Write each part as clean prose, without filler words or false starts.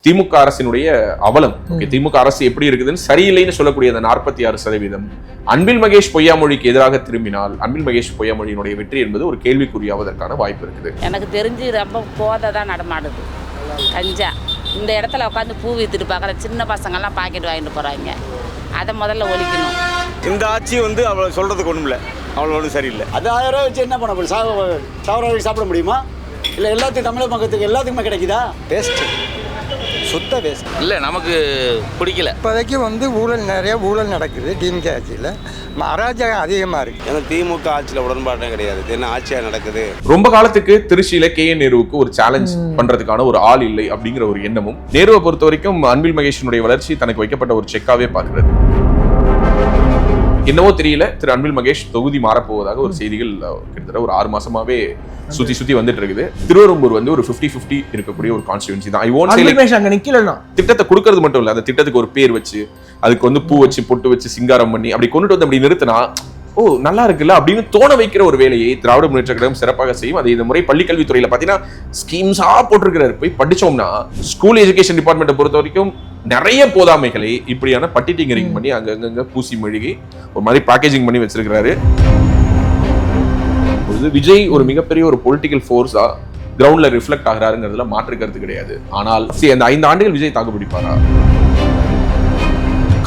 திமுக அரசினுடைய அவலம். திமுக அரசு எப்படி இருக்குதுன்னு சரியில்லைன்னு சொல்லக்கூடிய அந்த 46% அன்பில் மகேஷ் பொய்யாமொழிக்கு எதிராக திரும்பினால் அன்பில் மகேஷ் பொய்யாமொழியினுடைய வெற்றி என்பது ஒரு கேள்விக்குறியாவதற்கான வாய்ப்பு இருக்குது. எனக்கு தெரிஞ்சு ரொம்ப போதை தான் நடமாடுது. கஞ்சா இந்த இடத்துல உட்காந்து பூ வித்துட்டு பார்க்குற சின்ன பசங்கள்லாம் பாக்கெட் வாங்கிட்டு போகிறாங்க. அதை முதல்ல ஒழிக்கணும். இந்த ஆட்சி அவ்வளோ சொல்கிறதுக்கு ஒன்றும் இல்லை, அவ்வளோ ஒன்றும் சரியில்லை. அது 1000 ரூபா வச்சு என்ன பண்ண முடியும்? சாவரம் சாப்பிட முடியுமா? இல்லை எல்லாத்துக்கும் தமிழக மக்களுக்கு எல்லாத்துக்குமே கிடைக்குதா? வேஸ்ட், சுத்த வேஸ்ட். இல்லை, நமக்கு பிடிக்கல. இப்போதைக்கு ஊழல் நிறைய ஊழல் நடக்குது. திமுக ஆட்சியில் அராஜகம் அதிகமாக இருக்குது. ஏன்னா திமுக ஆட்சியில் உடன்பாட்டே கிடையாது. என்ன ஆட்சியாக நடக்குது? ரொம்ப காலத்துக்கு திருச்சியில KN நேருவுக்கு ஒரு சேலஞ்ச் பண்றதுக்கான ஒரு ஆள் இல்லை அப்படிங்கிற ஒரு எண்ணமும் நேருவை பொறுத்த வரைக்கும் அன்பில் மகேஷினுடைய வளர்ச்சி தனக்கு வைக்கப்பட்ட ஒரு செக்காவே பார்க்கிறது. என்னவோ தெரியல, திரு அன்பில் மகேஷ் தொகுதி மாறப்போவதாக ஒரு செய்திகள் கிட்டத்தட்ட ஒரு 6 மாசமாவே சுத்தி வந்துட்டு இருக்குது. திருவெரும்பூர் ஒரு 50-50 இருக்கக்கூடிய ஒரு கான்ஸ்டிட்யூன்சி தான். திட்டத்தை கொடுக்கறது மட்டும் இல்ல, அந்த திட்டத்துக்கு ஒரு பேர் வச்சு அதுக்கு பூ வச்சு பொட்டு வச்சு சிங்காரம் பண்ணி அப்படி கொண்டுட்டு வந்து அப்படி நிறுத்தினா ஓ நல்லா இருக்குல்ல அப்படின்னு தோண வைக்கிற ஒரு வேலையை திராவிட முன்னேற்ற கழகம் சிறப்பாக செய்யும். அது இந்த முறை பள்ளிக்கல்வித்துறையில பாத்தீங்கன்னா ஸ்கீம்ஸா போட்டிருக்கிறாரு. போய் படிச்சோம்னா ஸ்கூல் எஜுகேஷன் டிபார்ட்மெண்ட்டை பொறுத்த வரைக்கும் நிறைய போதாமைகளை இப்படியான பட்டி டிங்கரிங் பண்ணி அங்கங்க பூசி மெழுகி ஒரு மாதிரி பேக்கேஜிங் பண்ணி வச்சிருக்கிறாரு. விஜய் ஒரு மிகப்பெரிய ஒரு பொலிட்டிக்கல் ஃபோர்ஸா கிரவுண்ட்ல ரிஃப்ளெக்ட் ஆகிறாருங்கிறதுல மாற்றுக்கிறது கிடையாது. ஆனால் அந்த 5 ஆண்டுகள் விஜய் தாக்குப்பிடிப்பாரா?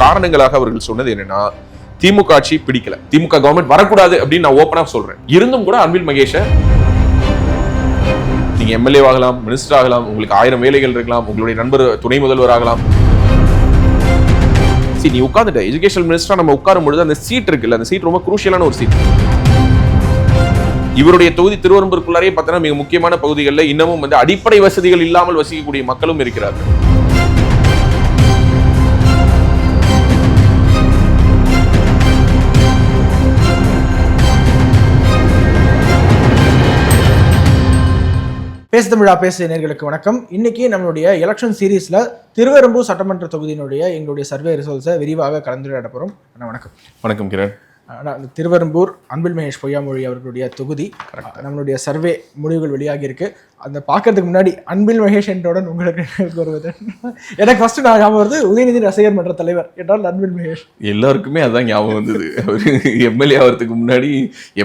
காரணங்களாக அவர்கள் சொன்னது என்னன்னா, திமுக ஆட்சி பிடிக்கல, திமுக கவர்மெண்ட் வரக்கூடாது அப்படின்னு நான் ஓப்பனா சொல்றேன். இருந்தும் கூட அன்பில் மகேஷ நீங்க MLA ஆகலாம், மினிஸ்டர் ஆகலாம், உங்களுக்கு 1000 வேலைகள் இருக்கலாம், உங்களுடைய நண்பர் துணை முதல்வர் ஆகலாம். நீ உட்கார்ந்துட்ட எஜுகேஷன் மினிஸ்டரா நம்ம உட்காரும் பொழுது அந்த சீட் இருக்குல்ல, அந்த சீட் ரொம்ப குரூஷியலான ஒரு சீட். இவருடைய தொகுதி திருவெரும்பூருக்குள்ளாரே பார்த்தீங்கன்னா மிக முக்கியமான பகுதிகளில் இன்னமும் அடிப்படை வசதிகள் இல்லாமல் வசிக்கக்கூடிய மக்களும் இருக்கிறார்கள். பேசு தமிழா பேசு நேயர்களுக்கு வணக்கம். இன்னைக்கு நம்மளுடைய எலெக்ஷன் சீரீஸ்ல திருவெரும்பூர் சட்டமன்ற தொகுதியினுடைய எங்களுடைய சர்வே ரிசல்ட்ஸை விரிவாக கலந்துரையாட போறோம். வணக்கம். வணக்கம் கிரண். திருவெரும்பூர் அன்பில் மகேஷ் பொய்யாமொழி அவர்களுடைய தொகுதி. நம்மளுடைய சர்வே முடிவுகள் வெளியாகி இருக்கு. அந்த பார்க்கறதுக்கு முன்னாடி அன்பில் மகேஷ் என்றவுடன் உங்களுக்கு வருவது எனக்கு ஃபர்ஸ்ட் நான் ஞாபகம் வருது உதயநிதி ரசிகர் மன்ற தலைவர் என்றால் அன்பில் மகேஷ். எல்லாருக்குமே அதுதான் ஞாபகம் வந்தது. அவர் MLA ஆகிறதுக்கு முன்னாடி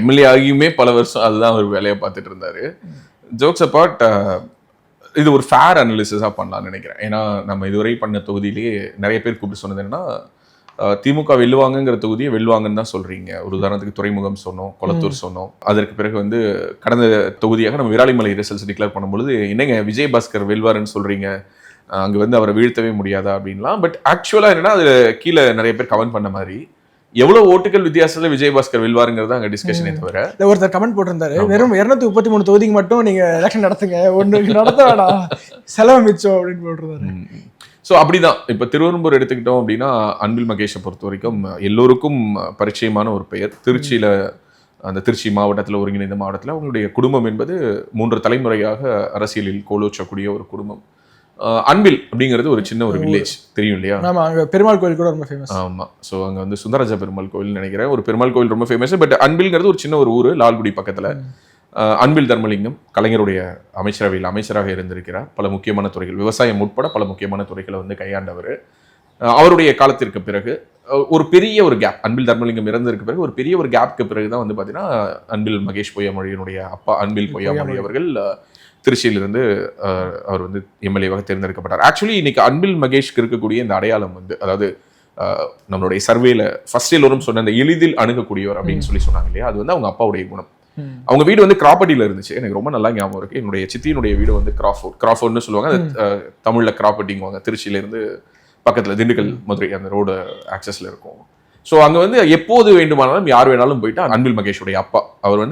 MLA ஆகியுமே பல வருஷம் அதுதான் அவர் வேலையை பார்த்துட்டு இருந்தாரு. ஜோக்ஸ் அபார்ட், இது ஒரு ஃபேர் அனாலிசிஸாக பண்ணலாம்னு நினைக்கிறேன். ஏன்னா நம்ம இதுவரை பண்ண தொகுதியிலேயே நிறைய பேர் கூப்பிட்டு சொன்னது என்னன்னா, திமுக வெல்லுவாங்கங்கிற தொகுதியை வெல்லுவாங்கன்னு தான் சொல்றீங்க. ஒரு உதாரணத்துக்கு துறைமுகம் சொன்னோம், கொளத்தூர் சொன்னோம். அதற்கு பிறகு கடந்த தொகுதியாக நம்ம விராலிமலை ரிசல்ட்ஸ் டிக்ளேர் பண்ணும்பொழுது என்னங்க விஜயபாஸ்கர் வெல்வாருன்னு சொல்றீங்க, அங்கே அவரை வீழ்த்தவே முடியாதா அப்படின்லாம். பட் ஆக்சுவலாக என்னன்னா, அது கீழே நிறைய பேர் கமெண்ட் பண்ண மாதிரி எவ்வளவு ஓட்டுகள் வித்தியாசத்துல விஜயபாஸ்கர் வெல்வாருங்கிறது அங்க டிஸ்கஷனே தவிர. ஒருத்தர் கமெண்ட் போட்டிருந்தாரு, வெறும் 233 தொகுதிக்கு மட்டும் நீங்க எலெக்ஷன் நடத்துங்க, ஒன்று நடத்த வேணாம், செலவு மிச்சம் அப்படின்னு போட்டிருந்தாரு. ஸோ அப்படிதான் இப்போ திருவெரும்பூர் எடுத்துக்கிட்டோம் அப்படின்னா, அன்பில் மகேஷை பொறுத்த வரைக்கும் எல்லோருக்கும் பரிச்சயமான ஒரு பெயர். திருச்சியில அந்த திருச்சி மாவட்டத்தில் ஒருங்கிணைந்த மாவட்டத்தில் அவங்களுடைய குடும்பம் என்பது 3 தலைமுறையாக அரசியலில் கோலோச்சக்கூடிய ஒரு குடும்பம். அன்பில் அப்படிங்கிறது ஒரு சின்ன ஒரு வில்லேஜ், தெரியும் இல்லையா? ஆமா, அங்க பெருமாள் கோயில் கூட ரொம்ப ஃபேமஸ். ஆமா, ஸோ அங்க சுந்தரராஜ பெருமாள் கோயில் நினைக்கிறேன், ஒரு பெருமாள் கோயில் ரொம்ப ஃபேமஸ். பட் அன்பில்ங்கிறது ஒரு சின்ன ஒரு ஊர், லால்குடி பக்கத்துல. அன்பில் தர்மலிங்கம் கலைஞருடைய அமைச்சரவையில் அமைச்சராக இருந்திருக்கிறார். பல முக்கியமான துறைகள், விவசாயம் உட்பட பல முக்கியமான துறைகளை கையாண்டவர். அவருடைய காலத்திற்கு பிறகு ஒரு பெரிய ஒரு கேப், அன்பில் தர்மலிங்கம் இறந்ததற்கு பிறகு ஒரு பெரிய ஒரு கேப்க்கு பிறகுதான் பார்த்தீங்கன்னா அன்பில் மகேஷ் பொய்யாமொழியினுடைய அப்பா அன்பில் பொய்யாமொழி அவர்கள் திருச்சியிலிருந்து அவர் MLA-வாக தேர்ந்தெடுக்கப்பட்டார். ஆக்சுவலி இன்னைக்கு அன்பில் மகேஷ்க்கு இருக்கக்கூடிய இந்த அடையாளம் அதாவது நம்மளுடைய சர்வேல ஃபர்ஸ்ட் எல்லோரும் சொன்ன அந்த எளிதில் அணுகக்கூடியவர் அப்படின்னு சொன்னாங்க இல்லையா, அது அவங்க அப்பாவுடைய குணம். அவங்க வீடு கிராப்பட்டியில இருந்துச்சு. எனக்கு ரொம்ப நல்லா ஞாபகம் இருக்கு. என்னுடைய சித்தியினுடைய வீடு கிராஃபோர்ட்னு சொல்லுவாங்க, தமிழ்ல கிராப்பட்டிங்குவாங்க. திருச்சியில இருந்து பக்கத்துல திண்டுக்கல் மதுரை அந்த ரோடு ஆக்சஸ்ல இருக்கும். ஸோ அங்க எப்போது வேண்டுமானாலும் யார் வேணாலும் போயிட்டு அன்பில் மகேஷுடைய அப்பா அவர்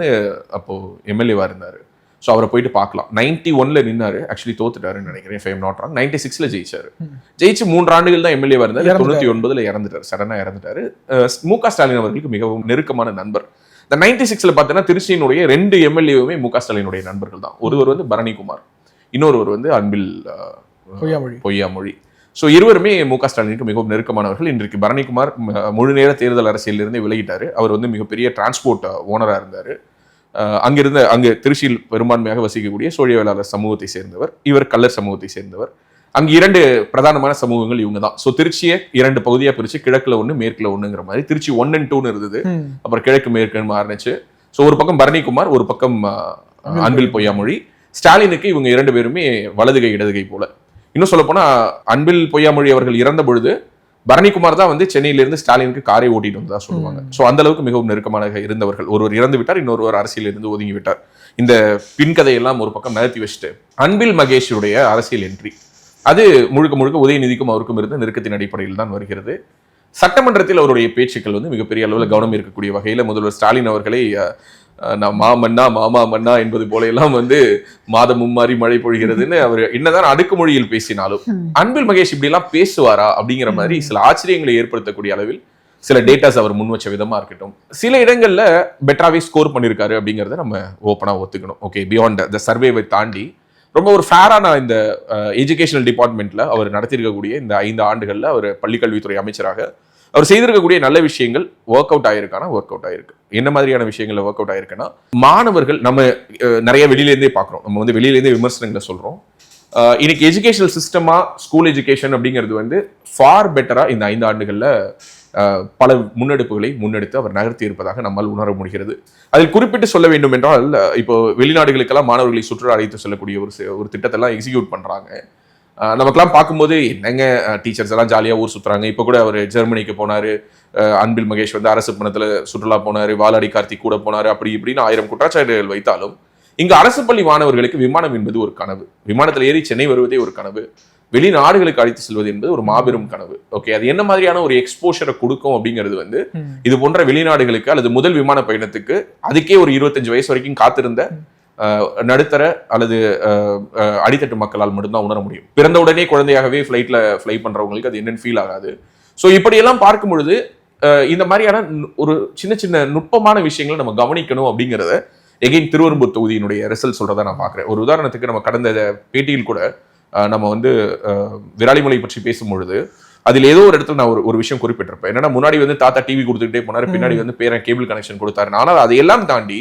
அப்போ MLA-வா இருந்தாரு. ஸோ அவரை போயிட்டு பார்க்கலாம். 91ல நின்னாரு, ஆக்சுவலி தோத்துட்டாருன்னு நினைக்கிறேன், if I am not wrong. 96ல ஜெயிச்சாரு. ஜெயிச்சு 3 ஆண்டுகள் தான் MLA-வா இருந்தாரு. 99ல இறந்துட்டாரு, சடனா இறந்துட்டாரு. முக ஸ்டாலின் அவர்களுக்கு மிகவும் நெருக்கமான நண்பர். இந்த 96ல பார்த்தீங்கன்னா திருச்சியினுடைய 2 MLA-வுமே முக ஸ்டாலினுடைய நண்பர்கள் தான். ஒருவர் பரணிக்குமார், இன்னொருவர் அன்பில் பொய்யாமொழி. ஸோ இருவருமே முக ஸ்டாலினுக்கு மிகவும் நெருக்கமானவர்கள். இன்றைக்கு பரணிக்குமார் முழு நேர தேர்தல் அரசியலிருந்து விலகிட்டாரு. அவர் மிகப்பெரிய டிரான்ஸ்போர்ட் ஓனராக இருந்தார். அங்கே திருச்சியில் பெரும்பான்மையாக வசிக்கக்கூடிய சோழிய வேளாளர் சமூகத்தை சேர்ந்தவர். இவர் கல்லர் சமூகத்தை சேர்ந்தவர். அங்க 2 பிரதானமான சமூகங்கள் இவங்க தான். ஸோ திருச்சியை 2 பகுதியா பிரிச்சு கிழக்குல 1 மேற்குல 1ங்கிற மாதிரி திருச்சி 1 and 2ன்னு இருந்தது. அப்புறம் கிழக்கு மேற்குன்னு மாறினுச்சு. ஸோ ஒரு பக்கம் பரணிக்குமார், ஒரு பக்கம் அன்பில் பொய்யாமொழி. ஸ்டாலினுக்கு இவங்க 2 பேருமே வலதுகை இடதுகை போல. இன்னும் சொல்ல போனா அன்பில் பொய்யாமொழி அவர்கள் இறந்த பொழுது பரணிக்குமார் தான் வந்து சென்னையிலிருந்து ஸ்டாலினுக்கு காரை ஓட்டிட்டு வந்ததா சொல்லுவாங்க. ஸோ அந்த அளவுக்கு மிகவும் நெருக்கமாக இருந்தவர்கள். ஒருவர் இறந்து விட்டார், இன்னொருவர் அரசியல் இருந்து ஒதுங்கி விட்டார். இந்த பின்கதையெல்லாம் ஒரு பக்கம் நகர்த்தி வச்சுட்டு அன்பில் மகேஷுடைய அரசியல் என்ட்ரி அது முழுக்க முழுக்க உதயநிதிக்கும் அவருக்கும் இருந்த நெருக்கத்தின் அடிப்படையில் தான் வருகிறது. சட்டமன்றத்தில் அவருடைய பேச்சுக்கள் வந்து மிகப்பெரிய அளவில் கவனம் இருக்கக்கூடிய வகையில் முதல்வர் ஸ்டாலின் அவர்களை நான் மாமன்னா மாமா மன்னா என்பது போல எல்லாம் வந்து மாதம் மும்மாறி மழை பொழிகிறதுன்னு அவர் என்னதான் அடுக்குமொழியில் பேசினாலும் அன்பில் மகேஷ் இப்படி எல்லாம் பேசுவாரா அப்படிங்கிற மாதிரி சில ஆச்சரியங்களை ஏற்படுத்தக்கூடிய அளவில் சில டேட்டாஸ் அவர் முன் வச்ச விதமா இருக்கட்டும், சில இடங்கள்ல பெட்டராகவே ஸ்கோர் பண்ணியிருக்காரு அப்படிங்கிறத நம்ம ஓப்பனா ஒத்துக்கணும். ஓகே, பியாண்ட் த சர்வேவை தாண்டி ரொம்ப ஒரு ஃபேரான இந்த எஜுகேஷனல் டிபார்ட்மெண்ட்ல அவர் நடத்தியிருக்கக்கூடிய இந்த 5 ஆண்டுகள்ல அவர் பள்ளிக்கல்வித்துறை அமைச்சராக அவர் செய்திருக்கக்கூடிய நல்ல விஷயங்கள் ஒர்க் அவுட் ஆயிருக்கு. என்ன மாதிரியான விஷயங்கள்ல ஒர்க் அவுட் ஆயிருக்குன்னா, மாணவர்கள் நம்ம நிறைய வெளியிலேருந்தே பார்க்குறோம், நம்ம வந்து வெளியிலேருந்தே விமர்சனங்களை சொல்றோம். இன்னைக்கு எஜுகேஷனல் சிஸ்டமா ஸ்கூல் எஜுகேஷன் அப்படிங்கிறது வந்து ஃபார் பெட்டரா இந்த 5 ஆண்டுகள்ல பல முன்னெடுப்புகளை முன்னெடுத்து அவர் நகர்த்தி இருப்பதாக நம்மால் உணர முடிகிறது. அதில் குறிப்பிட்டு சொல்ல வேண்டும் என்றால், இப்போ வெளிநாடுகளுக்கெல்லாம் மாணவர்களை சுற்றுலா அழைத்து செல்லக்கூடிய ஒரு திட்டத்தெல்லாம் எக்ஸிக்யூட் பண்றாங்க. நமக்கெல்லாம் பார்க்கும்போது என்னங்க டீச்சர்ஸ் எல்லாம் ஜாலியாக ஊர் சுற்றுறாங்க. இப்போ கூட அவர் ஜெர்மனிக்கு போனார், அன்பில் மகேஷ் வந்து அரசு பணத்தில் சுற்றுலா போனார், வாலாடி கார்த்திக் கூட போனார், அப்படி இப்படின்னு 1000 குற்றச்சாட்டுகள் வைத்தாலும் இங்கு அரசு பள்ளி மாணவர்களுக்கு விமானம் என்பது ஒரு கனவு. விமானத்தில் ஏறி சென்னை வருவதே ஒரு கனவு. வெளிநாடுகளுக்கு அழைத்து செல்வது என்பது ஒரு மாபெரும் கனவு. ஓகே, அது என்ன மாதிரியான ஒரு எக்ஸ்போஷரை கொடுக்கும் அப்படிங்கிறது வந்து இது போன்ற வெளிநாடுகளுக்கு அல்லது முதல் விமான பயணத்துக்கு அதுக்கே ஒரு 25 வயசு வரைக்கும் காத்திருந்த நடுத்தர அல்லது அடித்தட்டு மக்களால் மட்டும்தான் உணர முடியும். பிறந்த உடனே குழந்தையாகவே ஃபிளைட்ல ஃப்ளை பண்றவங்களுக்கு அது என்னன்னு ஃபீல் ஆகாது. ஸோ இப்படியெல்லாம் பார்க்கும் பொழுது இந்த மாதிரியான ஒரு சின்ன சின்ன நுட்பமான விஷயங்களை நம்ம கவனிக்கணும் அப்படிங்கிறத எகைன் திருவெரும்பூர் தொகுதியினுடைய ரிசல்ட் சொல்றதா நான் பார்க்குறேன். ஒரு உதாரணத்துக்கு நம்ம கடந்த பேட்டியில் கூட நம்ம வந்து விராலிமலை பற்றி பேசும்பொழுது அதில் ஏதோ ஒரு இடத்துல நான் ஒரு விஷயம் குறிப்பிட்டிருப்பேன். என்னன்னா, முன்னாடி வந்து தாத்தா டிவி கொடுத்துக்கிட்டே போனாரு, பின்னாடி வந்து பேரன் கேபிள் கனெக்ஷன் கொடுத்தாரு. ஆனால் அதையெல்லாம் தாண்டி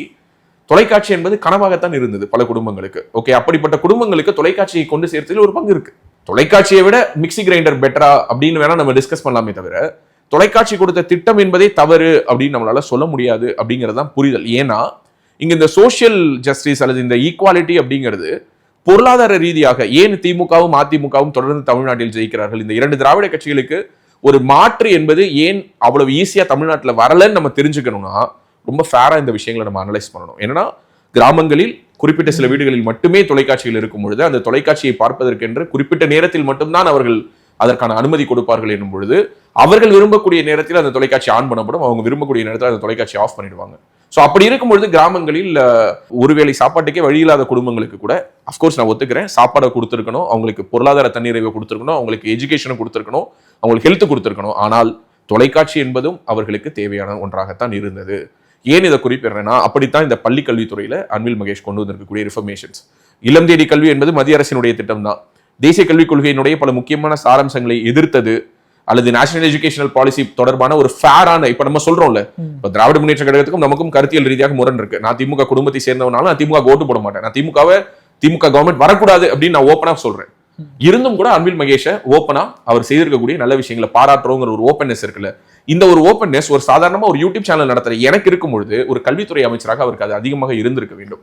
தொலைக்காட்சி என்பது கனவாகத்தான் இருந்தது பல குடும்பங்களுக்கு. ஓகே, அப்படிப்பட்ட குடும்பங்களுக்கு தொலைக்காட்சியை கொண்டு சேர்த்ததில் ஒரு பங்கு இருக்கு. தொலைக்காட்சியை விட மிக்சி கிரைண்டர் பெட்டரா அப்படின்னு வேணா நம்ம டிஸ்கஸ் பண்ணலாமே தவிர தொலைக்காட்சி கொடுத்த திட்டம் என்பதே தவறு அப்படின்னு நம்மளால சொல்ல முடியாது அப்படிங்கிறதான் புரிதல். ஏன்னா இங்க இந்த சோசியல் ஜஸ்டிஸ் அல்லது இந்த ஈக்குவாலிட்டி அப்படிங்கிறது பொருளாதார ரீதியாக ஏன் திமுகவும் அதிமுகவும் தொடர்ந்து தமிழ்நாட்டில் ஜெயிக்கிறார்கள், இந்த 2 திராவிட கட்சிகளுக்கு ஒரு மாற்று என்பது ஏன் அவ்வளவு ஈஸியா தமிழ்நாட்டில் வரலன்னு நம்ம தெரிஞ்சுக்கணும்னா ரொம்ப ஃபேரா இந்த விஷயங்களை நம்ம அனலைஸ் பண்ணணும். ஏன்னா கிராமங்களில் குறிப்பிட்ட சில வீடுகளில் மட்டுமே தொலைக்காட்சிகள் இருக்கும் பொழுது அந்த தொலைக்காட்சியை பார்ப்பதற்கென்று குறிப்பிட்ட நேரத்தில் மட்டும்தான் அவர்கள் அதற்கான அனுமதி கொடுப்பார்கள் என்னும் பொழுது அவர்கள் விரும்பக்கூடிய நேரத்தில் அந்த தொலைக்காட்சி ஆன் பண்ணப்படும், அவங்க விரும்பக்கூடிய நேரத்தில் அந்த தொலைக்காட்சி ஆஃப் பண்ணிடுவாங்க. ஸோ அப்படி இருக்கும் பொழுது கிராமங்களில் ஒருவேளை சாப்பாட்டுக்கே வழி இல்லாத குடும்பங்களுக்கு கூட அஃப்கோர்ஸ் நான் ஒத்துக்கிறேன், சாப்பாடை கொடுத்துருக்கணும், அவங்களுக்கு பொருளாதார தன்னிறைவை கொடுத்துருக்கணும், அவங்களுக்கு எஜுகேஷனை கொடுத்துருக்கணும், அவங்களுக்கு ஹெல்த் கொடுத்துருக்கணும். ஆனால் தொலைக்காட்சி என்பதும் அவர்களுக்கு தேவையான ஒன்றாகத்தான் இருந்தது. ஏன் இதை குறிப்பிடுறேன்னா, அப்படித்தான் இந்த பள்ளி கல்வித்துறையில அன்பில் மகேஷ் கொண்டு வந்திருக்கக்கூடிய ரிஃபர்மேஷன்ஸ். இளம் தேடி கல்வி என்பது மத்திய அரசினுடைய திட்டம் தான். தேசிய கல்விக் கொள்கையினுடைய பல முக்கியமான சாராம்சங்களை எதிர்த்தது அல்லது நேஷனல் எஜுகேஷனல் பாலிசி தொடர்பான ஒரு ஃபேரான, இப்ப நம்ம சொல்றோம்ல, இப்ப திராவிட முன்னேற்ற கழகத்துக்கும் நமக்கும் கருத்தியல் ரீதியாக முரண் இருக்கு. நான் திமுக குடும்பத்தை சேர்ந்தவனாலும் நான் திமுக ஓட்டு போட மாட்டேன், நான் திமுக கவர்மெண்ட் வரக்கூடாது அப்படின்னு நான் ஓப்பனா சொல்றேன். இருந்தும் கூட அன்பில் மகேஷை ஓப்பனா அவர் செய்திருக்கக்கூடிய நல்ல விஷயங்களை பாராட்டுறோங்கிற ஒரு ஓப்பன்னஸ் இருக்குல்ல, இந்த ஒரு ஓப்பன்னஸ் ஒரு சாதாரணமா ஒரு யூடியூப் சேனல் நடத்துற எனக்கு இருக்கும் பொழுது ஒரு கல்வித்துறை அமைச்சராக அவருக்கு அது அதிகமாக இருந்திருக்க வேண்டும்.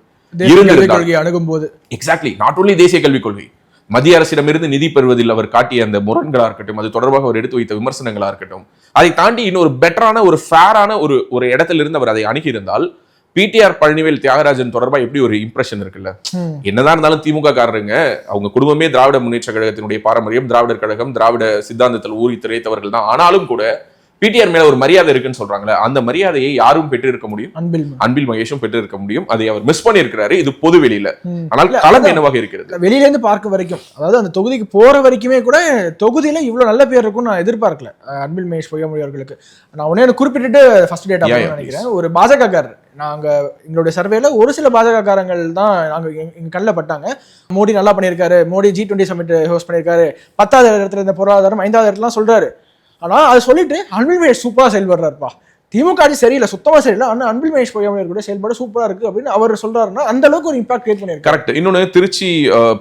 அணுகும்போது எக்ஸாக்ட்லி நாட் ஓன்லி தேசிய கல்விக் கொள்கை, மத்திய அரசிடமிருந்து நிதி பெறுவதில் அவர் காட்டிய அந்த முரண்களா இருக்கட்டும், அது தொடர்பாக அவர் எடுத்து வைத்த விமர்சனங்களா இருக்கட்டும், அதை தாண்டி இன்னொரு பெட்டரான ஒரு ஃபேரான ஒரு இடத்துல இருந்து அவர் அதை அணுகியிருந்தால் பிடிஆர் பழனிவேல் தியாகராஜன் தொடர்பா எப்படி ஒரு இம்ப்ரெஷன் இருக்குல்ல. என்னதான் இருந்தாலும் திமுக காரருங்க, அவங்க குடும்பமே திராவிட முன்னேற்ற கழகத்தினுடைய பாரம்பரியம், திராவிடர் கழகம், திராவிட சித்தாந்தத்தில் ஊறி திரைத்தவர்கள் தான். ஆனாலும் கூட பிடிஆர் மேல ஒரு மரியாதை இருக்குன்னு சொல்றாங்களே, அந்த மரியாதையை யாரும் பெற்றிருக்க முடியும், அன்பில் மகேஷும் பெற்றிருக்க முடியும். அதை அவர் மிஸ் பண்ணி இருக்கிறாரு. இது பொது வெளியில. ஆனால் களம் என்னவாக இருக்கிறது, வெளியில இருந்து பார்க்க வரைக்கும், அதாவது அந்த தொகுதிக்கு போற வரைக்குமே கூட தொகுதியில இவ்வளவு நல்ல பேர் இருக்கும் நான் எதிர்பார்க்கல அன்பில் மகேஷ் பொய்யாமொழி அவர்களுக்கு. நான் உடனே குறிப்பிட்டு ஃபர்ஸ்ட் டேட்டா நினைக்கிறேன், ஒரு பாஜகக்காரர், நாங்க எங்களுடைய சர்வேல ஒரு சில பாஜக காரங்கள் தான் நாங்க எங்க கண்ணில் பட்டாங்க. மோடி நல்லா பண்ணியிருக்காரு, மோடி G20 சமிட் ஹோஸ்ட் பண்ணியிருக்காரு, 10வது இடத்துல இந்த பொருளாதாரம் 5வது இடத்துலாம் சொல்றாரு. ஆனா அதை சொல்லிட்டு அன்பில் மகேஷ் சூப்பரா செயல்படுறாருப்பா, திமுக ஆட்சி சரியில்லை, சுத்தமா சரியில்லை, ஆனா அன்பில் மகேஷ் பொய்யாமொழி கூட செயல்பாடு சூப்பரா இருக்கு அப்படின்னு அவர் சொல்றாருன்னா அந்த அளவுக்கு ஒரு இம்பாக்ட் கிரியேட் பண்ணிருக்கு. கரெக்ட். இன்னொன்னு திருச்சி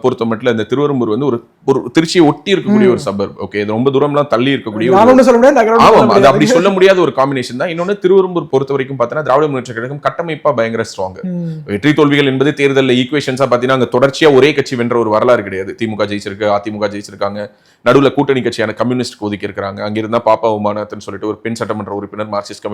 பொறுத்த மட்டும் இந்த திருவெரும்பூர் வந்து ஒரு ஒரு திருச்சியை ஒட்டி இருக்கக்கூடிய ஒரு சபர்ப். ஓகே, இது ரொம்ப தூரம்லாம் தள்ளி இருக்கக்கூடிய நான் ஒண்ணும் சொல்ல முடியாது, நகரம் ஆமாம், சொல்ல அது அப்படி முடியாது. சொல்ல முடியாத ஒரு காம்பினேஷன் தான். இன்னொன்னு திருவெரும்பூர் பொறுத்த வரைக்கும் பார்த்தீங்கன்னா திராவிட முன்னேற்ற கழகம் கட்டமைப்பா பயங்கர ஸ்ட்ராங். வெற்றி தோல்விகள் என்பது தேர்தலில் ஈக்குவேஷன்ஸா பார்த்தீங்கன்னா அங்க தொடர்ச்சியா ஒரே கட்சி வென்ற ஒரு வரலாறு கிடையாது. திமுக ஜெயிச்சிருக்கு, அதிமுக ஜெயிச்சிருக்காங்க, நடுவில் கூட்டணி கட்சியான கம்யூனிஸ்ட் ஒதுக்கி இருக்கிறாங்க. அங்க இருந்தா பாப்பா உமானத்னு சொல்லிட்டு ஒரு பெண் சட்டமன்ற உறுப்பினர் மார்க்சிஸ்ட்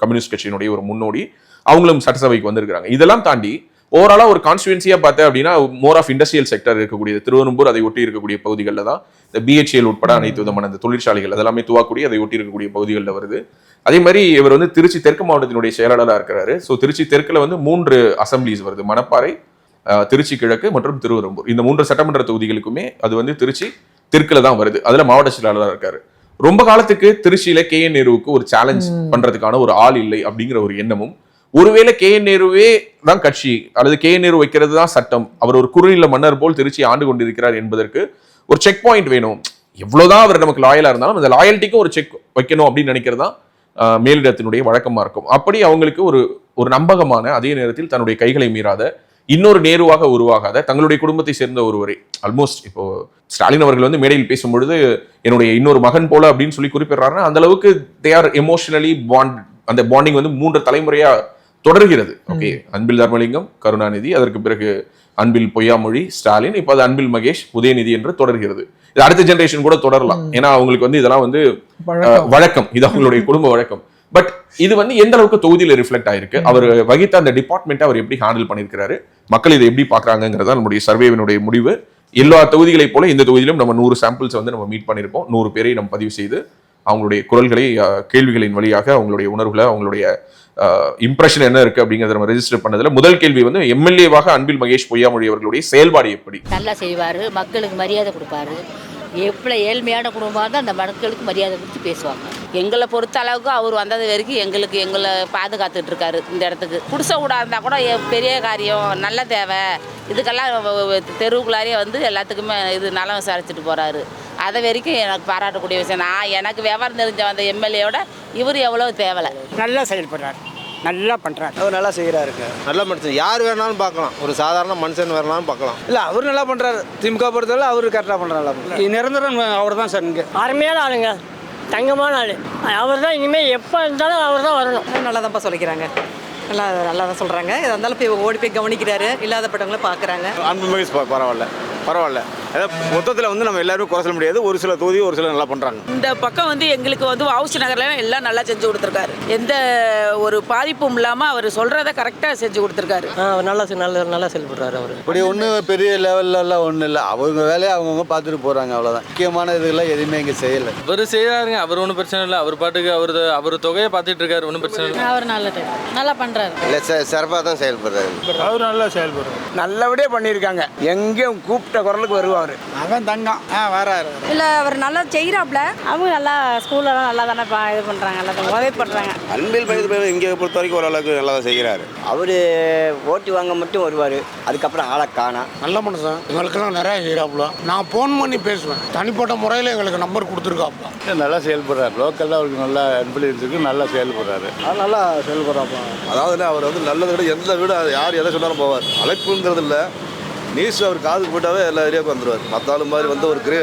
கம்யூனிஸ்ட் கட்சியினுடைய ஒரு முன்னோடி, அவங்களும் சட்டசபைக்கு வந்திருக்காங்க. இதெல்லாம் தாண்டி ஓவராலா ஒரு கான்ஸ்டுவன்சியா பார்த்தேன் அப்படின்னா மோர் ஆஃப் இண்டஸ்ட்ரியல் செக்டர் இருக்கக்கூடிய திருவெரும்பூர், அதை ஒட்டி இருக்கக்கூடிய பகுதிகளில் தான் இந்த பிஹெச்எல் உட்பட அனைத்து விதமான இந்த தொழிற்சாலைகள் அதெல்லாமே துவாக்கூடிய அதை ஒட்டி இருக்கக்கூடிய பகுதிகளில் வருது. அதே மாதிரி இவர் வந்து திருச்சி தெற்கு மாவட்டத்தினுடைய செயலாளராக இருக்கிறாரு. ஸோ திருச்சி தெற்குல வந்து 3 அசம்பிளிஸ் வருது, மணப்பாறை, திருச்சி கிழக்கு மற்றும் திருவெரும்பூர். இந்த 3 சட்டமன்ற தொகுதிகளுக்குமே அது வந்து திருச்சி தெற்குல தான் வருது. அதுல மாவட்ட செயலாளராக இருக்காரு. ரொம்ப காலத்துக்கு திருச்சியில KN நேருவுக்கு ஒரு சேலஞ்ச் பண்றதுக்கான ஒரு ஆள் இல்லை அப்படிங்கிற ஒரு எண்ணமும், ஒருவேளை KN நேருவே தான் கட்சி அல்லது KN நேரு வைக்கிறது தான் சட்டம், அவர் ஒரு குறுநில மன்னர் போல் திருச்சி ஆண்டு கொண்டிருக்கிறார் என்பதற்கு ஒரு செக் பாயிண்ட் வேணும். எவ்வளவுதான் அவர் நமக்கு லாயலா இருந்தாலும் அந்த லாயல்ட்டிக்கும் ஒரு செக் வைக்கணும் அப்படின்னு நினைக்கிறது தான் மேலிடத்தினுடைய வழக்கமா இருக்கும். அப்படி அவங்களுக்கு ஒரு நம்பகமான, அதே நேரத்தில் தன்னுடைய கைகளை மீறாத, இன்னொரு நேருவாக உருவாகாத, தங்களுடைய குடும்பத்தை சேர்ந்த ஒருவரை, ஆல்மோஸ்ட் இப்போ ஸ்டாலின் அவர்கள் வந்து மேடையில் பேசும்பொழுது என்னுடைய இன்னொரு மகன் போல அப்படின்னு சொல்லி குறிப்பிடுறாருன்னா அந்த அளவுக்கு தே ஆர் எமோஷனலி பாண்ட். அந்த பாண்டிங் வந்து 3 தலைமுறையா தொடர்கிறது. ஓகே, அன்பில் தர்மலிங்கம், கருணாநிதி, அதற்கு பிறகு அன்பில் பொய்யாமொழி, ஸ்டாலின், இப்ப அது அன்பில் மகேஷ், உதயநிதி என்று தொடர்கிறது. இது அடுத்த ஜெனரேஷன் கூட தொடரலாம். ஏன்னா அவங்களுக்கு வந்து இதெல்லாம் வந்து வழக்கம், இது அவங்களுடைய குடும்ப வழக்கம். பட் இது வந்து எந்த அளவுக்கு தொகுதியில ரிஃப்ளெக்ட் ஆயிருக்கு, அவர் வகித்த அந்த டிபார்ட்மெண்ட் அவர் எப்படி ஹேண்டில் பண்ணிருக்கிறாரு, மக்கள் இதை எப்படி பாக்குறாங்கிறதா நம்முடைய சர்வேவினுடைய முடிவு. எல்லா தொகுதிகளை போல இந்த தொகுதியிலும் நம்ம 100 சாம்பிள்ஸ் வந்து நம்ம மீட் பண்ணிருக்கோம். 100 பேரை நம்ம பதிவு செய்து அவங்களுடைய குரல்களை, கேள்விகளின் வழியாக அவங்களுடைய உணர்வுகளை, அவங்களுடைய இம்ப்ரெஷன் என்ன இருக்கு அப்படிங்கறத நம்ம ரெஜிஸ்டர் பண்ணதுல முதல் கேள்வி வந்து எம்எல்ஏவாக அன்பில் மகேஷ் பொய்யாமொழி அவர்களுடைய செயல்பாடு எப்படி? நல்லா செய்வாரு, மக்களுக்கு மரியாதை கொடுப்பாரு. எவ்வளோ ஏழ்மையான குடும்பமாக இருந்தால் அந்த மக்களுக்கு மரியாதை கொடுத்து பேசுவாங்க. எங்களை பொறுத்த அளவுக்கு அவர் வந்தது வரைக்கும் எங்களை பாதுகாத்துட்டு இருக்காரு. இந்த இடத்துக்கு குடிசை கூட இருந்தால் கூட பெரிய காரியம், நல்ல தேவை, இதுக்கெல்லாம் தெருவுக்குள்ளாரே வந்து எல்லாத்துக்குமே இது நலம் விசாரிச்சுட்டு போறாரு. அதை வரைக்கும் எனக்கு பாராட்டக்கூடிய விஷயம். எனக்கு விவரம் தெரிஞ்ச வந்த எம்எல்ஏவோட இவர் எவ்வளோ தேவலை. நல்லா செயல்படுறாரு, நல்லா பண்ணுறாரு, அவர் நல்லா செய்கிறாருங்க. நல்ல மனுஷன், யார் வேணாலும் பார்க்கலாம், ஒரு சாதாரண மனுஷன் வேணாலும் பார்க்கலாம். இல்லை அவர் நல்லா பண்ணுறாரு. திமுக பொறுத்தவரை அவர் கரெக்டாக பண்ணுறாரு. நிரந்தரம் அவர் தான் சார். இங்கே அருமையான ஆளுங்க, தங்கமான ஆள். அவர் தான் இனிமேல் எப்போ இருந்தாலும் அவர் தான் வரணும். நல்லா தான்ப்பா சொல்லிக்கிறாங்க, நல்லா தான் சொல்கிறாங்க. இதாக இருந்தாலும் போய் ஓடி போய் கவனிக்கிறாரு, இல்லாதப்பட்டவங்கள பார்க்குறாங்க. அன்பு மகேஷ் பரவாயில்ல. அதாவது மொத்தத்தில் வந்து நம்ம எல்லாரும் குறை சொல்ல முடியாது. ஒரு சில தொகுதி ஒரு சில நல்லா பண்ணுறாங்க. இந்த பக்கம் வந்து எங்களுக்கு வந்து வவுசி நகர்ல எல்லாம் நல்லா செஞ்சு கொடுத்துருக்காரு. எந்த ஒரு பாதிப்பும் இல்லாமல் அவர் சொல்கிறத கரெக்டாக செஞ்சு கொடுத்துருக்காரு. நல்லா செயல்படுறாரு அவர். இப்படி ஒன்றும் பெரிய லெவல்லலாம் ஒன்றும் இல்லை. அவங்க வேலையை அவங்கவுங்க பார்த்துட்டு போகிறாங்க, அவ்வளோதான். முக்கியமான இதெல்லாம் எதுவுமே இங்கே செய்யலை. அவர் செய்யறாருங்க, அவர் ஒன்றும் பிரச்சனை இல்லை. அவர் பாட்டுக்கு அவர் தொகையை பார்த்துட்டு இருக்காரு, ஒன்றும் பிரச்சனை இல்லை. அவர் நல்லா பண்ணுறாரு. இல்லை சிறப்பாக தான் செயல்படுறாரு. அவர் நல்லா செயல்படுறாரு, நல்லபடியாக பண்ணியிருக்காங்க. எங்கேயும் கூப்பிட்ட குரலுக்கு வருவார். அவன் தங்கம் வராரு. இல்லை அவர் நல்லா செய்கிறாப்புல. அவங்க நல்லா ஸ்கூல்லலாம் நல்லா தானே இது பண்ணுறாங்க, நல்லா உதவி பண்ணுறாங்க. அன்பில் மகேஷ் இங்கே பொறுத்த வரைக்கும் ஓரளவுக்கு நல்லா தான் செய்கிறாரு. அவர் ஓட்டு வாங்க மட்டும் வருவார், அதுக்கப்புறம் ஆளை காணா. நல்ல மனுஷன், எங்களுக்கெல்லாம் நிறைய செய்கிறாப்புல. நான் ஃபோன் பண்ணி பேசுவேன், தனிப்பட்ட முறையில் எங்களுக்கு நம்பர் கொடுத்துருக்காப்புல. நல்லா செயல்படுறாரு. லோக்கலில் அவருக்கு நல்லா இன்ஃப்ளூயன்ஸ் இருக்கு, நல்லா செயல்படுறாரு. அவர் நல்லா செயல்படுறாப்பா. அதாவது அவர் வந்து நல்லதை விட எந்த வீடு யார் எதை சொன்னாலும் போவார். அழைப்புங்கிறது இல்லை, நியூஸ் அவர் காதுக்கு போட்டாவே எல்லா ஏரியாவுக்கும் வந்துடுவார். மற்றாலும் மாதிரி வந்து ஒரு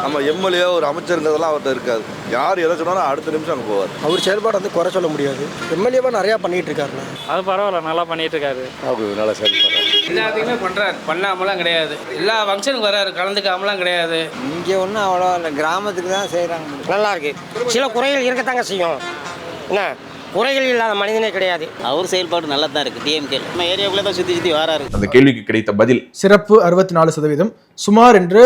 நம்ம எம்எல்ஏ ஒரு அமைச்சருங்கிறதெல்லாம் அவர்கிட்ட இருக்காது. யார் எதை சொன்னாலும் அடுத்த நிமிஷம் அங்கே போவார். அவர் செயல்பாடு வந்து குறை சொல்ல முடியாது. எம்எல்ஏவா நிறையா பண்ணிட்டு இருக்காருண்ணா. அது பரவாயில்ல, நல்லா பண்ணிட்டு இருக்காரு. அவர் நல்லா செயல்படுறாரு. எல்லாத்தையுமே பண்ணுறாரு, பண்ணாமலாம் கிடையாது. எல்லா ஃபங்க்ஷனுக்கு வராரு, கலந்துக்காமலாம் கிடையாது. இங்கே ஒன்றும் அவ்வளோ இல்லை, கிராமத்துக்கு தான் செய்கிறாங்க. நல்லா இருக்கு. சில குறைகள் இருக்கத்தாங்க செய்யும். என்ன குறைகள் இல்லாத மனிதனே கிடையாது. அவர் செயல்பாடு நல்லா தான் இருக்கு. டிஎம்கே நம்ம ஏரியாவுக்குள்ளே தான் சுற்றி வராரு. அந்த கேள்விக்கு கிடைத்த பதில் சிறப்பு 64%, சுமார் என்று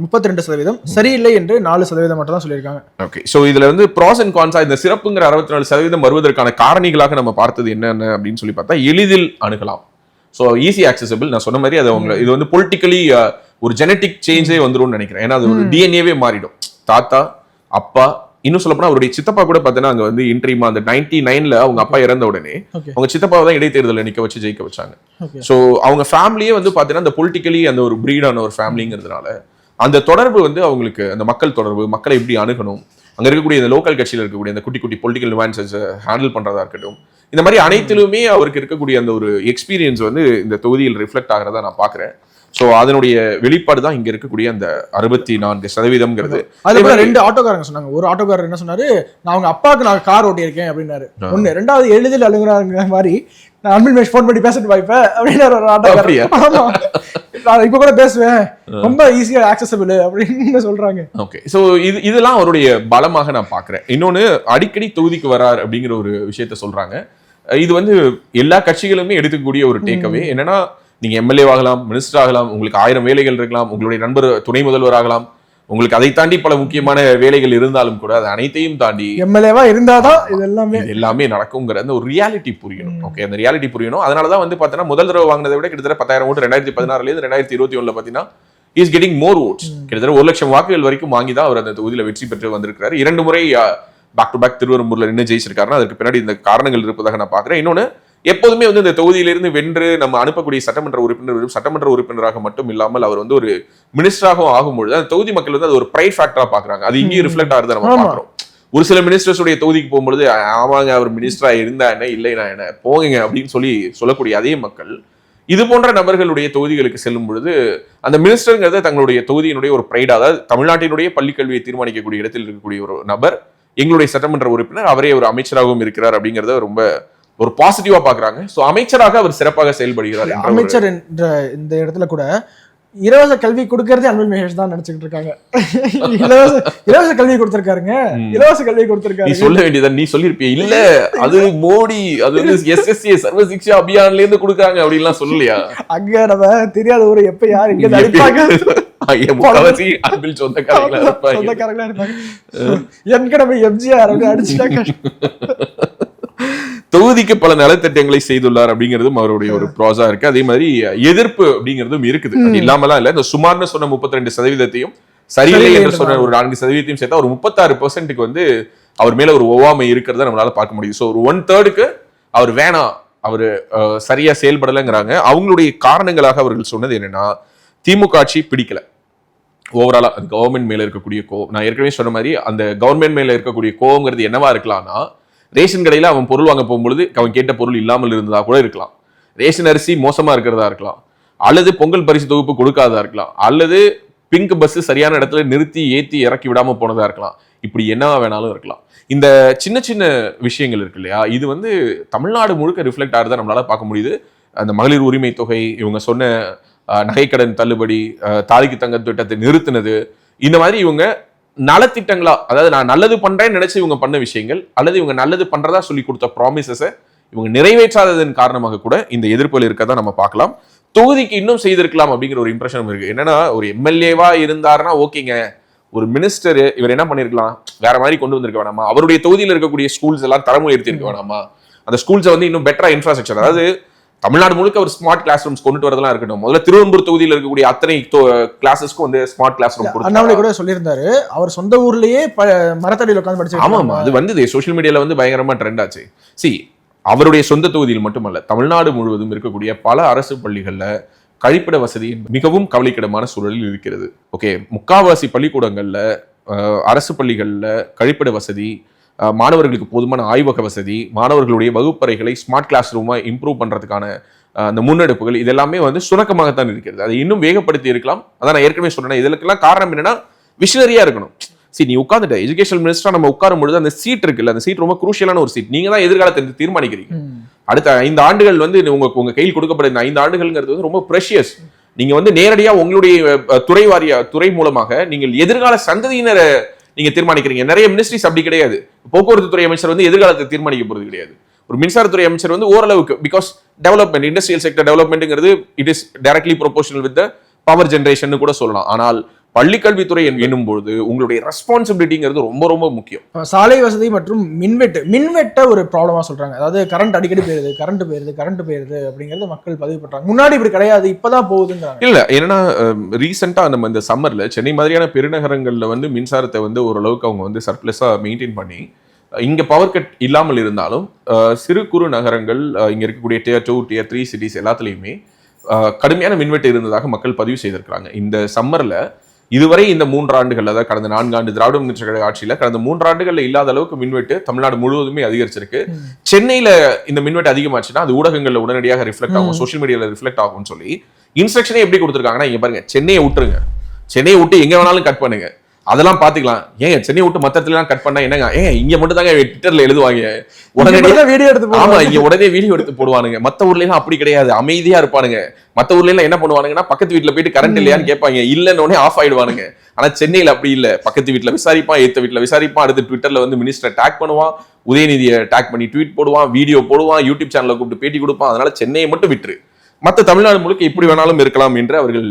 32%, சரியில்லை என்று 4% மட்டும் தான் சொல்லியிருக்காங்க. ஓகே, ஸோ இதுல வந்து ப்ராஸ் அண்ட் கான்ஸா இந்த சிறப்புங்கிற 64% வருவதற்கான காரணிகளாக நம்ம பார்த்தது என்னென்ன அப்படின்னு சொல்லி பார்த்தா, எளிதில் அணுகலாம். So easy accessible. நான் சொன்ன மாதிரி அது இது வந்து பொலிட்டிக்கலி ஒரு ஜெனட்டிக் சேஞ்சே வந்துரும்னு நினைக்கிறேன். ஏன்னா அது ஒரு டிஎன்ஏவே மாறிடும். தாத்தா, அப்பா, இன்னும் சொல்ல போனா அவருடைய சித்தப்பா கூட பார்த்தீங்கன்னா அங்க வந்து இன்ட்ரீமா அந்த 99ல அவங்க அப்பா இறந்த உடனே அவங்க சித்தப்பாவை தான் இடைத்தேர்தலில் நிக்க வச்சு ஜெயிக்க வச்சாங்க. ஸோ அவங்க ஃபேமிலியே வந்து பார்த்தீங்கன்னா அந்த பொலிட்டிக்கலி அந்த ஒரு பிரீடான ஒரு ஃபேமிலிங்கிறதுனால அந்த தொடர்பு வந்து அவங்களுக்கு, அந்த மக்கள் தொடர்பு, மக்களை எப்படி அணுகணும், அங்க இருக்கக்கூடிய இந்த லோக்கல் கட்சியில் இருக்கக்கூடிய இந்த குட்டி குட்டி பொலிட்டிக்கல் நிவான்சஸ் ஹேண்டில் பண்றதா இருக்கட்டும், இந்த மாதிரி அனைத்திலுமே அவருக்கு இருக்கக்கூடிய அந்த ஒரு எக்ஸ்பீரியன்ஸ் வந்து இந்த தொகுதியில் ரிஃப்ளெக்ட் ஆகிறதா நான் பாக்குறேன். ஸோ அதனுடைய வெளிப்பாடு தான் இங்க இருக்கக்கூடிய அந்த 64%. அதுல 2 ஆட்டோக்காரங்க சொன்னாங்க. ஒரு ஆட்டோக்காரர் என்ன சொன்னாரு, நான் அவங்க அப்பாவுக்கு நான் கார் ஓட்டியிருக்கேன் அப்படின்னாரு. ஒண்ணு. 2வது எளிதில் அழுகுறாங்க மாதிரி நான் அன்பில் மகேஷ் ஃபோன் பண்ணி பேசிட்டு வாய்ப்பேன் அப்படின்னு ஒரு ஆட்டோக்காரர். ஆமா, நான் இப்ப கூட பேசுவேன், ரொம்ப ஈஸியா ஆக்சசபிள் அப்படின்னு சொல்றாங்க. ஓகே, ஸோ இதெல்லாம் அவருடைய பலமாக நான் பாக்குறேன். இன்னொன்னு, அடிக்கடி தொகுதிக்கு வரார் அப்படிங்கிற ஒரு விஷயத்த சொல்றாங்க. இது வந்து எல்லா கட்சிகளுமே எடுத்துக்கூடிய ஒரு டேக்அவே. என்னன்னா, நீங்க எம்எல்ஏ ஆகலாம், மினிஸ்டர் ஆகலாம், உங்களுக்கு 1000 வேலைகள் இருக்கலாம், உங்களுடைய நண்பர் துணை முதல்வர் ஆகலாம், உங்களுக்கு அதை தாண்டி பல முக்கியமான வேலைகள் இருந்தாலும் கூட அது அனைத்தையும் தாண்டி எம்எல்ஏவா இருந்தாதான் இது எல்லாமே நடக்குங்கிற அந்த ஒரு ரியாலிட்டி புரியணும். ஓகே, அந்த ரியாலிட்டி புரியணும். அதனாலதான் வந்து பாத்தீங்கன்னா முதல் தடவை வாங்கினதை விட கிட்டத்தட்ட 10,000 ஓட்டு 2016 2021 பாத்தீங்கன்னா இஸ் கெட்டிங் மோர் ஓட்ஸ். கிட்டத்தட்ட 1 லட்சம் வாக்குகள் வரைக்கும் வாங்கி தான் அவர் அந்த தொகுதியில வெற்றி பெற்று வந்திருக்கிறாரு. 2 முறை பேக் டு பேக் திருவெரும்பூர்ல நின்று ஜெயிச்சிருக்காருன்னா அதுக்கு பின்னாடி இந்த காரணங்கள் இருப்பதாக நான் பாக்குறேன். இன்னொன்னு, எப்போதுமே வந்து இந்த தொகுதியிலிருந்து வென்று நம்ம அனுப்பக்கூடிய சட்டமன்ற உறுப்பினராக மட்டும் இல்லாமல் அவர் வந்து ஒரு மினிஸ்டராகவும் ஆகும்பொழுது அந்த தொகுதி மக்கள் வந்து அது ஒரு பிரைட் ஃபேக்டரா பாக்குறாங்க. அது இங்கேயும் ரிஃப்ளெக்ட் ஆகுது நம்ம பாக்குறோம். ஒரு சில மினிஸ்டர்ஸ் உடைய தொகுதிக்கு போகும்பொழுது ஆமாங்க அவர் மினிஸ்டரா இருந்தா என்ன, இல்லைனா என்ன, போங்க அப்படின்னு சொல்லக்கூடிய அதே மக்கள் இது போன்ற நபர்களுடைய தொகுதிகளுக்கு செல்லும் பொழுது அந்த மினிஸ்டருங்கிறத தங்களுடைய தொகுதியினுடைய ஒரு பிரைடா, அதாவது தமிழ்நாட்டினுடைய பள்ளிக்கல்வியை தீர்மானிக்கக்கூடிய இடத்தில் இருக்கக்கூடிய ஒரு நபர் எங்களுடைய சட்டமன்ற உறுப்பினர், அவரே ஒரு அமைச்சராகவும் இருக்கிறார் அப்படிங்கறத ரொம்ப ஒரு பாசிட்டிவா பாக்குறாங்க. சோ அமைச்சராக அவர் சிறப்பாக செயல்படுகிறார். அமைச்சர் என்ற இந்த இடத்துல கூட இலவச கல்வி கொடுக்கறதே அன்பில் மகேஷ் தான் நினைச்சுக்கிட்டு இருக்காங்க. இலவச கல்வி கொடுத்திருக்காருங்க, இலவச கல்வி கொடுத்திருக்காரு. நீ சொல்ல வேண்டியதான், நீ சொல்லிருப்பிய இல்ல அது மோடி, அது வந்து SSA சர்வ சிக்ஷா அபியான்ல இருந்து கொடுக்குறாங்க அப்படின்லாம் சொல்லலையா? அங்க நம்ம தெரியாத ஒரு எப்ப யார் எங்க அடிப்பாங்க, சொந்தக்காரங்களா இருப்பாங்க. எம்ஜிஆர் அப்படி அடிச்சுட்டாங்க. தொகுதிக்கு பல நலத்திட்டங்களை செய்துள்ளார் அப்படிங்கிறதும் அவருடைய ஒரு ப்ராஸா இருக்கு. அதே மாதிரி எதிர்ப்பு அப்படிங்கிறதும் இருக்குது. அது இல்லாமலாம் இல்ல. இந்த சுமார்னு சொன்ன 32% சரியில்லை என்று சொன்ன ஒரு 4% சேர்த்தா ஒரு 36% வந்து அவர் மேல ஒரு ஒவ்வாமை இருக்கிறத நம்மளால பார்க்க முடியும். ஸோ ஒரு 1/3 அவர் வேணாம், அவரு சரியா செயல்படலைங்கிறாங்க. அவங்களுடைய காரணங்களாக அவர்கள் சொன்னது என்னன்னா, திமுக ஆட்சி பிடிக்கல ஓவராலா. அது கவர்மெண்ட் மேல இருக்கக்கூடிய கோவம். நான் ஏற்கனவே சொன்ன மாதிரி அந்த கவர்மெண்ட் மேல இருக்கக்கூடிய கோவங்கிறது என்னவா இருக்கலாம்னா, ரேஷன் கடையில அவன் பொருள் வாங்க போகும்பொழுது அவன் கேட்ட பொருள் இல்லாமல் இருந்ததா கூட இருக்கலாம், ரேஷன் அரிசி மோசமா இருக்கிறதா இருக்கலாம், அல்லது பொங்கல் பரிசு தொகுப்பு கொடுக்காதா இருக்கலாம், அல்லது பிங்க் பஸ் சரியான இடத்துல நிறுத்தி ஏத்தி இறக்கி விடாம போனதா இருக்கலாம். இப்படி என்னவா வேணாலும் இருக்கலாம். இந்த சின்ன சின்ன விஷயங்கள் இருக்கு இல்லையா, இது வந்து தமிழ்நாடு முழுக்க ரிஃப்ளெக்ட் ஆகுறத நம்மளால பார்க்க முடியுது. அந்த மகளிர் உரிமை தொகை, இவங்க சொன்ன நகைக்கடன் தள்ளுபடி, தாலிக்கு தங்க திட்டத்தை நிறுத்தினது, இந்த மாதிரி இவங்க நலத்திட்டங்களா, அதாவது நான் நல்லது பண்றேன்னு நினைச்சு இவங்க பண்ண விஷயங்கள், அல்லது இவங்க நல்லது பண்றதா சொல்லி கொடுத்த ப்ராமிசஸை இவங்க நிறைவேற்றாததன் காரணமாக கூட இந்த எதிர்ப்புகள் இருக்கதான் நம்ம பார்க்கலாம். தொகுதிக்கு இன்னும் செய்திருக்கலாம் அப்படிங்கிற ஒரு இம்ப்ரெஷன் இருக்கு. என்னன்னா, ஒரு எம்எல்ஏவா இருந்தாருன்னா ஓகேங்க, ஒரு மினிஸ்டர் இவர் என்ன பண்ணிருக்கலாம், வேற மாதிரி கொண்டு வந்திருக்க வேணாமா, அவருடைய தொகுதியில் இருக்கக்கூடிய ஸ்கூல்ஸ் எல்லாம் தரம் உயர்த்தி இருக்க வேணாமா, அந்த ஸ்கூல்ஸை வந்து இன்னும் பெட்டரா இன்ஃப்ராஸ்ட்ரக்சர், அதாவது தமிழ்நாடு முழுக்க ஒரு ஸ்மார்ட் கிளாஸ் ரூம்ஸ் கொண்டு வரதெல்லாம் இருக்கட்டும். முதல்ல திருவெரும்பூர் தொகுதியில் இருக்கக்கூடிய அத்தனை கிளாஸஸ்க்கும் வந்து ஸ்மார்ட் கிளாஸ் ரூம் கொடுத்து அண்ணாமலை கூட சொல்லியிருந்தாரு, அவர் சொந்த ஊர்லயே மரத்தடியில் உட்கார்ந்து படிச்சு. ஆமா, அது வந்து சோஷியல் மீடியால வந்து பயங்கரமா ட்ரெண்ட் ஆச்சு. அவருடைய சொந்த தொகுதியில் மட்டுமல்ல, தமிழ்நாடு முழுவதும் இருக்கக்கூடிய பல அரசு பள்ளிகள்ல கழிப்பிட வசதி மிகவும் கவலைக்கிடமான சூழலில் இருக்கிறது. ஓகே, முக்காவாசி பள்ளிக்கூடங்கள்ல அரசு பள்ளிகள்ல கழிப்பிட வசதி, மாணவர்களுக்கு போதுமான ஆய்வக வசதி, மாணவர்களுடைய வகுப்பறைகளை ஸ்மார்ட் கிளாஸ் ரூமா இம்ப்ரூவ் பண்றதுக்கான அந்த முன்னெடுப்புகள் இதெல்லாமே வந்து சுணக்கமாகத்தான் இருக்கிறது. அதை இன்னும் வேகப்படுத்தி இருக்கலாம். அதான் நான் ஏற்கனவே சொல்றேன், இதற்கெல்லாம் காரணம் என்னன்னா விஷனரியா இருக்கணும். நீ உட்காந்துட்ட எஜுகேஷன் மினிஸ்டரா நம்ம உட்காரும் பொழுது அந்த சீட் இருக்குல்ல, அந்த சீட் ரொம்ப குரூஷியலான ஒரு சீட். நீங்க தான் எதிர்காலத்தை தீர்மானிக்கிறீங்க. அடுத்த 5 ஆண்டுகள் வந்து உங்க கையில் கொடுக்கப்பட்ட இந்த 5 ஆண்டுகள்ங்கிறது வந்து ரொம்ப ப்ரெஷியஸ். நீங்க வந்து நேரடியா உங்களுடைய துறை மூலமாக நீங்கள் எதிர்கால சந்ததியினரை நீங்க தீர்மானிக்கிறீங்க. நிறைய மினிஸ்ட்ரிஸ் அப்படி கிடையாது. போக்குவரத்து துறை அமைச்சர் வந்து எதிர்காலத்தை தீர்மானிக்க போறது கிடையாது. ஒரு மின்சாரத்துறை அமைச்சர் வந்து ஓரளவுக்கு, பிகாஸ் டெவலப்மெண்ட், இண்டஸ்ட்ரியல் செக்டர் டெவலப்மெண்ட்ங்கிறது it is directly proportional with power generation கூட சொல்லலாம். ஆனால் பள்ளிக்கல்வித்துறை என்னும் பொழுது உங்களுடைய ரெஸ்பான்சிபிலிட்டிங்கிறது ரொம்ப ரொம்ப முக்கியம். சாலை வசதி மற்றும் மின்வெட்ட ஒரு ப்ராப்ளமா சொல்றாங்க. அதாவது கரண்ட் அடிக்கடி போயிருது, கரண்ட் போயிருது அப்படிங்கறது மக்கள் பதிவு பண்றாங்க. முன்னாடி இப்படி கிடையாது, இப்பதான் போகுதுங்கிறாங்க. இல்ல, ஏன்னா ரீசெண்டா நம்ம இந்த சம்மர்ல சென்னை மாதிரியான பெருநகரங்கள்ல வந்து மின்சாரத்தை வந்து ஓரளவுக்கு அவங்க வந்து சர்ப்ளஸா மெயின்டைன் பண்ணி, இங்க பவர் கட் இல்லாமல் இருந்தாலும் சிறு குறு நகரங்கள், இங்க இருக்கக்கூடிய Tier 2 Tier 3 சிட்டிஸ் எல்லாத்துலயுமே கடுமையான மின்வெட்டு இருந்ததாக மக்கள் பதிவு செய்திருக்கிறாங்க. இந்த சம்மர்ல இதுவரை இந்த 3 ஆண்டுகள், அதாவது கடந்த 4 ஆண்டு திராவிட முன்னேற்ற கழக ஆட்சியில கடந்த 3 ஆண்டுகள்ல இல்லாத அளவுக்கு மின்வெட்டு தமிழ்நாடு முழுவதுமே அதிகரிச்சிருக்கு. சென்னையில இந்த மின்வெட்டு அதிகமாச்சுன்னா அது ஊடகங்கள்ல உடனடியாக ரிஃப்ளெக்ட் ஆகும், சோஷியல் மீடியால ரிஃப்ளெக்ட் ஆகும்னு சொல்லி இன்ஸ்ட்ரக்ஷனே எப்படி கொடுத்துருக்காங்கன்னா, இங்க பாருங்க, சென்னையை விட்டுருங்க, சென்னையை விட்டு எங்க வேணாலும் கட் பண்ணுங்க, அதெல்லாம் பாத்துக்கலாம். ஏங்க சென்னை விட்டு மத்த இடத்துல கட் பண்ணா என்னங்க, ஏங்க இங்க மட்டும் தாங்க ட்விட்டர்ல எழுதுவாங்க, உடனே வீடியோ எடுத்து, ஆமா இங்க உடனே வீடியோ எடுத்து போடுவானுங்க. மத்த ஊர்ல எல்லாம் அப்படி கிடையாது, அமைதியா இருப்பானுங்க. மத்த ஊர்ல எல்லாம் என்ன பண்ணுவானுங்கன்னா, பக்கத்து வீட்டுல போயிட்டு கரண்ட் இல்லையான்னு கேட்பாங்க, இல்லன்னு உடனே ஆஃப் ஆயிடுவானுங்க. ஆனா சென்னையில அப்படி இல்ல, பக்கத்து வீட்டுல விசாரிப்பான், ஏத்த வீட்டுல விசாரிப்பான், அடுத்து ட்விட்டர்ல வந்து மினிஸ்டரை டேக் பண்ணுவான், உதயநிதியை டேக் பண்ணி ட்வீட் போடுவான், வீடியோ போடுவான், யூடியூப் சேனல்ல கூப்பிட்டு பேட்டி கொடுப்பான். அதனால சென்னையை மட்டும் விட்டுரு, மற்ற தமிழ்நாடு முழுக்க எப்படி வேணாலும் இருக்கலாம் என்று அவர்கள்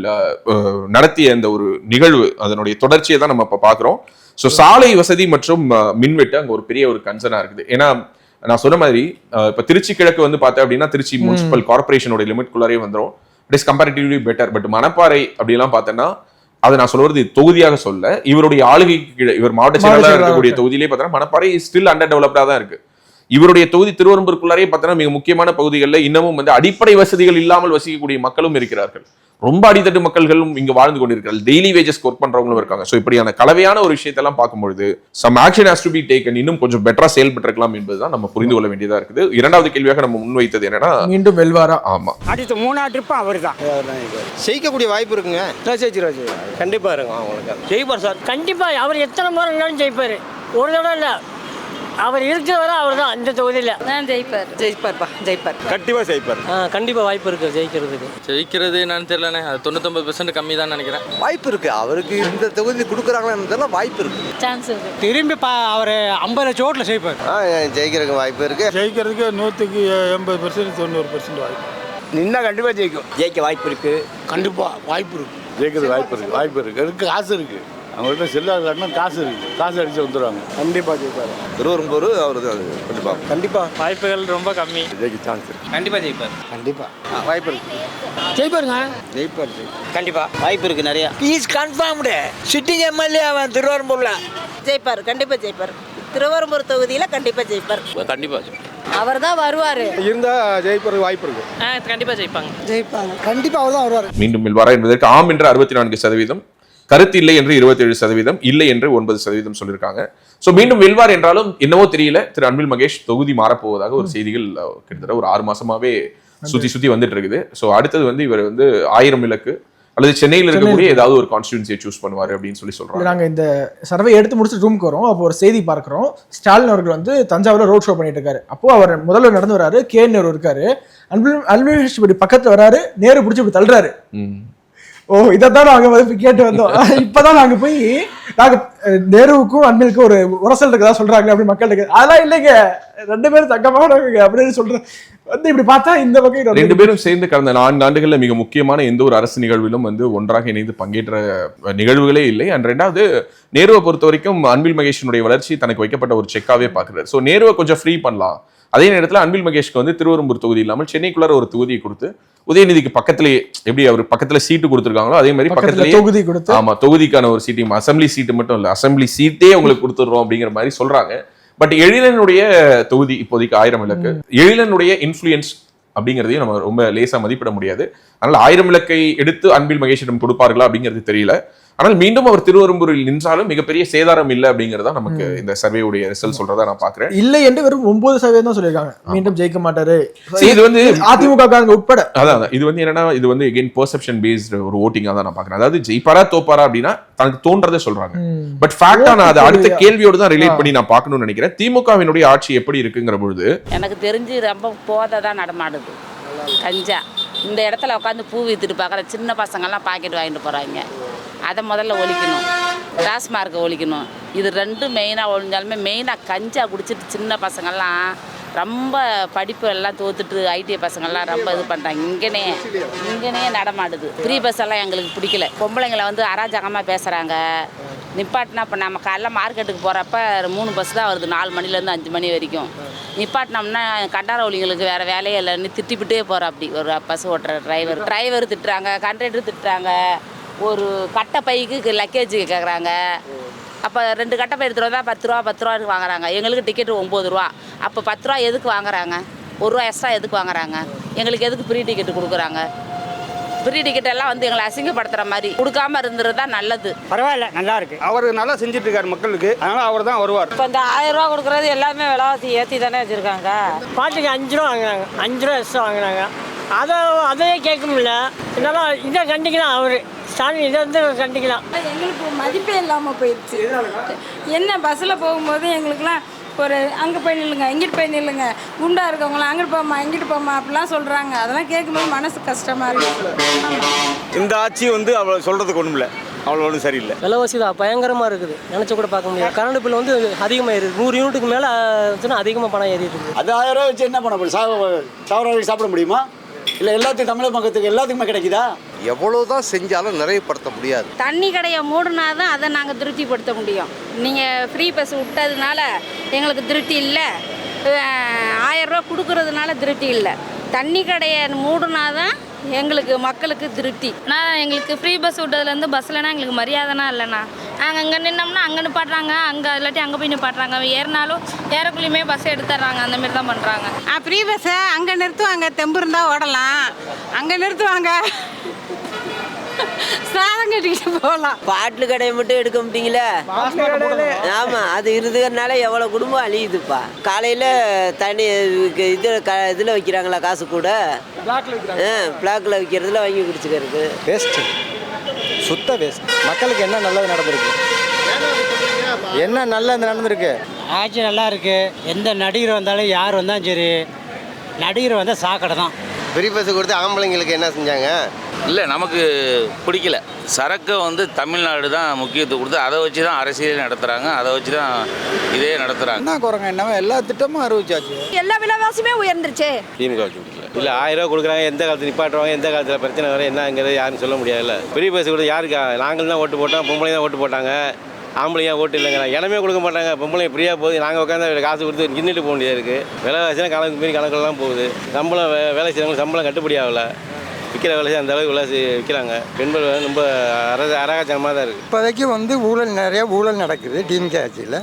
நடத்திய அந்த ஒரு நிகழ்வு, அதனுடைய தொடர்ச்சியை தான் நம்ம இப்ப பாக்குறோம். ஸோ சாலை வசதி மற்றும் மின்வெட்டு அங்க ஒரு பெரிய ஒரு கன்சர்னா இருக்குது. ஏன்னா நான் சொன்ன மாதிரி இப்ப திருச்சி கிழக்கு வந்து பார்த்தேன் அப்படின்னா திருச்சி முனிசிபல் கார்பரேஷனோட லிமிட்குள்ளாரே வந்துடும். It is comparatively better. But Manapparai அப்படிலாம் பார்த்தேன்னா, அதை நான் சொல்றது தொகுதியாக சொல்ல, இவருடைய ஆளுகைக்கு கீழே, இவர் மாவட்ட செயலாளராக இருக்கக்கூடிய தொகுதியிலே பார்த்தோன்னா மணப்பாறை ஸ்டில் அண்டர் டெவலப்டா தான் இருக்கு. இவருடைய தொகுதி திருவெரும்பூருக்குள்ளாரே பார்த்தோன்னா மிக முக்கியமான பகுதிகளில் இன்னமும் வந்து அடிப்படை வசதிகள் இல்லாமல் வசிக்கக்கூடிய மக்களும் இருக்கிறார்கள். ரொம்ப அடித்தட்டு மக்கள்களும் இங்க வாழ்ந்து கொண்டிருக்கிறார்கள். டெய்லி வேஜஸ் ஒர்க் பண்றவங்களும் இருக்காங்க. ஸோ இப்படியான கலவையான ஒரு விஷயத்தெல்லாம் பார்க்கும்பொழுது some action has to be taken, இன்னும் கொஞ்சம் பெட்டரா செயல்பட்டிருக்கலாம் என்பதுதான் நம்ம புரிந்து கொள்ள வேண்டியதா இருக்குது. இரண்டாவது கேள்வியாக நம்ம முன்வைத்தது என்னன்னா, மீண்டும் வெல்வாரா? ஆமா, அடுத்த 3ஆம் ட்ரிப் அவர் தான் ஜெயிக்கக்கூடிய வாய்ப்பு இருக்குங்க. கண்டிப்பா இருக்கும் அவங்களுக்கு. ஜெயிப்பார் சார், கண்டிப்பா. அவர் எத்தனை முறை இருந்தாலும் ஜெயிப்பாரு, ஒரு தடவை இல்லை. அவர் இருக்கிறவரை அவர் தான் இந்த தொகுதியில் ஜெயிப்பார்ப்பா, ஜெயிப்பார், கண்டிப்பா ஜெயிப்பார். கண்டிப்பா வாய்ப்பு இருக்கு ஜெயிக்கிறதுக்கு. ஜெயிக்கிறது என்னன்னு தெரியலண்ணே, அது 99% கம்மி தான் நினைக்கிறேன். வாய்ப்பு இருக்கு, அவருக்கு இந்த தொகுதி கொடுக்குறாங்களான்னு தெரியல, வாய்ப்பு இருக்கு, சான்ஸ் இருக்கு. திரும்பி அவர் 50 லட்சம் ஓட்டில் ஜெயிப்பார். ஜெயிக்கிறதுக்கு வாய்ப்பு இருக்கு. ஜெயிக்கிறதுக்கு 180%, 90% வாய்ப்பு. நின்னா கண்டிப்பா ஜெயிக்கும். ஜெயிக்க வாய்ப்பு இருக்கு, கண்டிப்பா வாய்ப்பு இருக்கு. ஜெயிக்கிறது வாய்ப்பு இருக்கு. காசு இருக்கு, அவங்கள்ட்ட செல்லாதுன்னா காசு இருக்கு, காசு அடிச்சு வந்துடுவாங்க. கண்டிப்பா ஜெயிப்பாரு. திருவெரும்பூர் அவரு கண்டிப்பா வாய்ப்புகள் ரொம்ப கம்மி. ஜெயிக்க சான்ஸ் இருக்கு. கண்டிப்பா ஜெயிப்பார். கண்டிப்பா வாய்ப்பு இருக்கு. ஜெயிப்பாருங்க. ஜெயிப்பார். கண்டிப்பா வாய்ப்பு இருக்கு நிறைய. இஸ் கன்ஃபார்ம்டு சிட்டிங் எம்எல்ஏ அவன் திருவெரும்பூர்ல ஜெயிப்பார், கண்டிப்பா ஜெயிப்பார். திருவெரும்பூர் தொகுதியில கண்டிப்பா ஜெயிப்பார். கண்டிப்பா அவர் தான் வருவாரு. இருந்தா ஜெயிப்பது வாய்ப்பு இருக்கு. கண்டிப்பா ஜெயிப்பாங்க. ஜெயிப்பாங்க, கண்டிப்பா அவர் தான் வருவாரு. மீண்டும் வெல்வாரா என்பதற்கு ஆம் என்று 64%, கருத்து இல்லை என்று 27%, இல்லை என்று 9% சொல்லியிருக்காங்க. சோ மீண்டும் வெல்வார் என்றாலும் என்னவோ தெரியல, திரு அன்பில் மகேஷ் தொகுதி மாறப்போவதாக ஒரு செய்திகள் கிட்டத்தட்ட ஒரு 6 மாசமாவே சுத்தி வந்துட்டு இருக்குது. சோ அடுத்தது வந்து இவர் வந்து 1000 விளக்கு அல்லது சென்னையில் இருக்கக்கூடிய ஏதாவது ஒரு கான்ஸ்டிட்யூன்சியை சூஸ் பண்ணுவாரு அப்படின்னு சொல்றாங்க. நாங்க இந்த சர்வே எடுத்து முடிச்சு ரூமுக்கு வரோம். அப்போ ஒரு செய்தி பார்க்கிறோம், ஸ்டாலின் அவர்கள் வந்து தஞ்சாவூர்ல ரோட் ஷோ பண்ணிட்டு இருக்காரு. அப்போ அவர் முதல்ல நடந்து வராரு, கே நேரு இருக்காரு, அன்பில் மகேஷ் இப்படி பக்கத்துல வராரு, நேரு பிடிச்சி இப்படி தள்ளுறாரு. ஓ, இதைத்தான் நாங்க வந்து கேட்டு வந்தோம். இப்பதான் நாங்க போய் நாங்க நேருவுக்கும் அன்பிலுக்கும் ஒரு உரசல் இருக்கதா சொல்றாங்க அப்படி மக்கள் இருக்கு. அதெல்லாம் இல்லைங்க, 2 பேரும் தங்கமானவங்க அப்படின்னு சொல்றேன். வந்து இப்படி பார்த்தா இந்த பக்கம் 2 பேரும் சேர்ந்து கடந்த 4 ஆண்டுகள்ல மிக முக்கியமான எந்த ஒரு அரசு நிகழ்விலும் வந்து ஒன்றாக இணைந்து பங்கேற்ற நிகழ்வுகளே இல்லை. அண்ட் 2வது, நேருவை பொறுத்த வரைக்கும் அன்பில் மகேஷனுடைய வளர்ச்சி தனக்கு வைக்கப்பட்ட ஒரு செக்காவே பாக்குறாரு. ஸோ நேருவை கொஞ்சம் ஃப்ரீ பண்ணலாம். அதே நேரத்தில் அன்பில் மகேஷ்க்கு வந்து திருவெரும்பூர் தொகுதி இல்லாமல் சென்னைக்குள்ளார ஒரு தொகுதியை கொடுத்து, உதயநிதிக்கு பக்கத்திலேயே எப்படி அவர் பக்கத்துல சீட்டு கொடுத்துருக்காங்களோ அதே மாதிரி பக்கத்திலேயே தொகுதி கொடுத்து, ஆமா தொகுதிக்கான ஒரு சீட்டையும், அசம்பிளி சீட்டு மட்டும் இல்ல, அசம்பிளி சீட்டே உங்களுக்கு கொடுத்துடுறோம் அப்படிங்கிற மாதிரி சொல்றாங்க. பட் எழிலனுடைய தொகுதி இப்போதைக்கு 1000 விளக்கு. எழிலனுடைய இன்ஃப்ளூயன்ஸ் அப்படிங்கிறதையும் நம்ம ரொம்ப லேசா மதிப்பிட முடியாது. அதனால 1000 விளக்கை எடுத்து அன்பில் மகேஷிடம் கொடுப்பார்களா அப்படிங்கிறது தெரியல. ஆனால் மீண்டும் அவர் திருவெரும்பூரில் நின்றாலும் மிகப்பெரிய சேதாரம் இல்லை அப்படிங்கறதா நமக்கு இந்த சர்வேவுடைய ரிசல்ட் சொல்றதா நான் பாக்குறேன். இல்லை என்று வெறும் 9% தான் சொல்லியிருக்காங்க, மீண்டும் ஜெயிக்க மாட்டாரு. இது வந்து அதிமுக உட்பட. அதான் இது வந்து என்னன்னா, இது வந்து எகைன் பெர்செப்ஷன் பேஸ்டு ஒரு ஓட்டிங்கா தான் நான் பாக்குறேன். அதாவது ஜெயிப்பாரா தோப்பாரா அப்படின்னா தனக்கு தோன்றதை சொல்றாங்க. பட் ஃபேக்டா நான் அதை அடுத்த கேள்வியோடு தான் ரிலேட் பண்ணி நான் பார்க்கணும்னு நினைக்கிறேன். திமுகவினுடைய ஆட்சி எப்படி இருக்குங்கிற பொழுது எனக்கு தெரிஞ்சு ரொம்ப போதை தான் நடமாடுது. கஞ்சா இந்த இடத்துல உட்காந்து பூ வித்துட்டு பார்க்குற சின்ன பசங்கள்லாம் பாக்கெட் வாங்கிட்டு போகிறாங்க. அதை முதல்ல ஒழிக்கணும், டாஸ்மார்க்கை ஒழிக்கணும். இது 2 மெயினாக ஒழிஞ்சாலுமே மெயினாக கஞ்சா குடிச்சிட்டு சின்ன பசங்கள்லாம் ரொம்ப படிப்பு எல்லாம் தோத்துட்டு ஐடிஐ பசங்கள்லாம் ரொம்ப இது பண்ணுறாங்க. இங்கனே நடமாடுது. ஃப்ரீ பஸ் எல்லாம் எங்களுக்கு பிடிக்கல. பொம்பளைங்களை வந்து அராஜகமாக பேசுகிறாங்க. நிப்பாட்டினா இப்போ நம்ம காலைல மார்க்கெட்டுக்கு போகிறப்ப 3 பஸ் தான் வருது, 4 மணிலேருந்து 5 மணி வரைக்கும். நிப்பாட்டினோம்னா கண்டாரவளிங்களுக்கு வேறு வேலையே இல்லைன்னு திட்டிப்பிட்டே போகிறோம். அப்படி ஒரு பஸ் ஓட்டுற டிரைவர் திட்டுறாங்க, கண்டக்டர் திட்டுறாங்க. ஒரு கட்டை பைக்கு லக்கேஜ் கேட்குறாங்க. அப்போ 2 கட்டை பை எடுத்துகிட்டு வந்தால் 10 ரூபா 10 ரூபாய்க்கு வாங்குறாங்க. எங்களுக்கு டிக்கெட்டு 9 ரூபா. அப்போ 10 ரூபா எதுக்கு வாங்குறாங்க? 1 ரூபா எக்ஸ்ட்ரா எதுக்கு வாங்குறாங்க? எங்களுக்கு எதுக்கு ஃப்ரீ டிக்கெட்டு கொடுக்குறாங்க? ஃப்ரீ டிக்கெட் எல்லாம் வந்து எங்களை அசிங்கப்படுத்துற மாதிரி கொடுக்காம இருந்துருந்தா நல்லது. பரவாயில்ல, நல்லா இருக்கு. அவர் நல்லா செஞ்சுட்டு இருக்காரு மக்களுக்கு, அதனால அவர் தான் வருவார். இப்போ இந்த 1000 ரூபா கொடுக்குறது எல்லாமே விலைவாசி ஏற்றி தானே வச்சுருக்காங்க. பாட்டுக்கு 5 ரூபா வாங்கினாங்க, 5 ரூபா எக்ஸ்ட்ரா வாங்கினாங்க. அதையே கேட்க முடியல. இதெல்லாம் இதை கண்டிக்கலாம், அவர் ஸ்டாலின் இதை வந்து கண்டிக்கலாம். எங்களுக்கு மதிப்பே இல்லாமல் போயிடுச்சு. என்ன பஸ்ஸில் போகும்போது எங்களுக்குலாம் ஒரு அங்கே போய் நில்லுங்க, இங்கிட்டு போய் நில்லுங்க, குண்டா இருக்கவங்களாம் அங்கிட்டு போமா இங்கிட்டு போமா அப்படிலாம் சொல்கிறாங்க. அதெல்லாம் கேட்கும்போது மனசு கஷ்டமாக இருக்குது. இந்த ஆட்சி வந்து அவ்வளோ சொல்கிறதுக்கு ஒன்றும் இல்லை, அவ்வளோ ஒன்றும் சரியில்லை. விலைவாசி தான் பயங்கரமாக இருக்குது, நினச்ச கூட பார்க்க முடியாது. கரண்ட் பில் வந்து அதிகமாக ஏறிது, 100 யூனிட்டுக்கு மேலே அதிகமாக பணம் ஏறிட்டு இருக்குது. அது 1000 ரூபா வச்சு என்ன பண்ண முடியும்? சாவரம் சாப்பிட முடியுமா? இல்லை எல்லாத்துக்கும் தமிழக மக்களுக்கு எல்லாத்துக்குமே கிடைக்குதா? எவ்வளோதான் செஞ்சாலும் நிறைவுபடுத்த முடியாது. தண்ணி கடையை மூடினா தான் அதை நாங்கள் திருப்திப்படுத்த முடியும். நீங்கள் ஃப்ரீ பஸ் விட்டதுனால எங்களுக்கு திருப்தி இல்லை, 1000 ரூபா கொடுக்கறதுனால திருப்தி இல்லை. தண்ணி கடையை மூடினா தான் எங்களுக்கு மக்களுக்கு திருப்தி. நான் எங்களுக்கு ஃப்ரீ பஸ் விட்டதுலேருந்து பஸ்லனா எங்களுக்கு மரியாதைனா இல்லைண்ணா. நாங்கள் அங்கே நின்னோம்னா அங்கே நிப்பாட்டுறாங்க, அங்கே இல்லாட்டி அங்கே போய் நிப்பாட்டுறாங்க. ஏறினாலும் ஏறக்குள்ளேயுமே பஸ் எடுத்துட்றாங்க, அந்தமாரி தான் பண்ணுறாங்க. ஃப்ரீ பஸ்ஸை அங்கே நிறுத்துவாங்க, தெம்பு இருந்தால் ஓடலாம், அங்கே நிறுத்துவாங்க, சாதம் கட்டிக்கிட்டு போகலாம். பாட்டில் கடையை மட்டும் எடுக்க மாட்டீங்களா? ஆமாம், அது இருக்கிறதுனால எவ்வளோ குடும்பம் அழியுதுப்பா. காலையில் தண்ணி இதில் வைக்கிறாங்களா காசு கூட, பிளாக்கில் வைக்கிறதுல வாங்கி குடிச்சுக்கிறது வேஸ்ட்டு, சுத்த வேஸ்ட். மக்களுக்கு என்ன நல்லது நடந்திருக்கு? என்ன நல்லது நடந்திருக்கு? ஆட்சி நல்லா இருக்கு. எந்த நடிகர் வந்தாலும் யார் வந்தாலும் சரி, நடிகர் வந்தால் சாக்கடை தான். ஃப்ரீ பஸ் கொடுத்து ஆம்பளைங்களுக்கு என்ன செஞ்சாங்க? இல்லை, நமக்கு பிடிக்கல. சரக்கு வந்து தமிழ்நாடு தான் முக்கியத்துவம் கொடுத்து அதை வச்சு தான் அரசியல் நடத்துகிறாங்க, அதை வச்சு தான் இதே நடத்துகிறாங்க. என்ன குறைங்க? என்ன எல்லா திட்டமும் அறிவிச்சாச்சு, எல்லா விலைவாசியுமே உயர்ந்துருச்சு. திமுக பிடிக்கல. இல்லை 1000 ரூபா கொடுக்குறாங்க, எந்த காலத்தில் நிப்பாட்டுவாங்க, எந்த காலத்தில் பிரச்சனை வர என்னங்கிறது யாரும் சொல்ல முடியாதுல்ல. ஃப்ரீ பஸ் கொடுத்து யாருக்கா? நாங்கள் தான் ஓட்டு போட்டோம், பொம்பளை தான் ஓட்டு போட்டாங்க, ஆம்பளையா ஓட்டு இல்லைங்கிறாங்க. இடமே கொடுக்க மாட்டாங்க. பொம்பளை ஃப்ரீயாக போகுது, நாங்கள் உட்காந்து காசு கொடுத்து நின்றுட்டு போக முடியாது இருக்குது. விலைவாசினா கணக்கு மீறி கணக்கெல்லாம் போகுது. சம்பளம் வேலை செய்கிறவங்க சம்பளம் கட்டுப்படி ஆகலை. விற்கிற வேலை அந்த அளவுக்கு விலை விற்கிறாங்க. பெண்கள் ரொம்ப அராஜகமாக தான் இருக்குது. இப்போதைக்கு வந்து ஊழல், நிறைய ஊழல் நடக்குது டிஎம்கே ஆட்சியில்.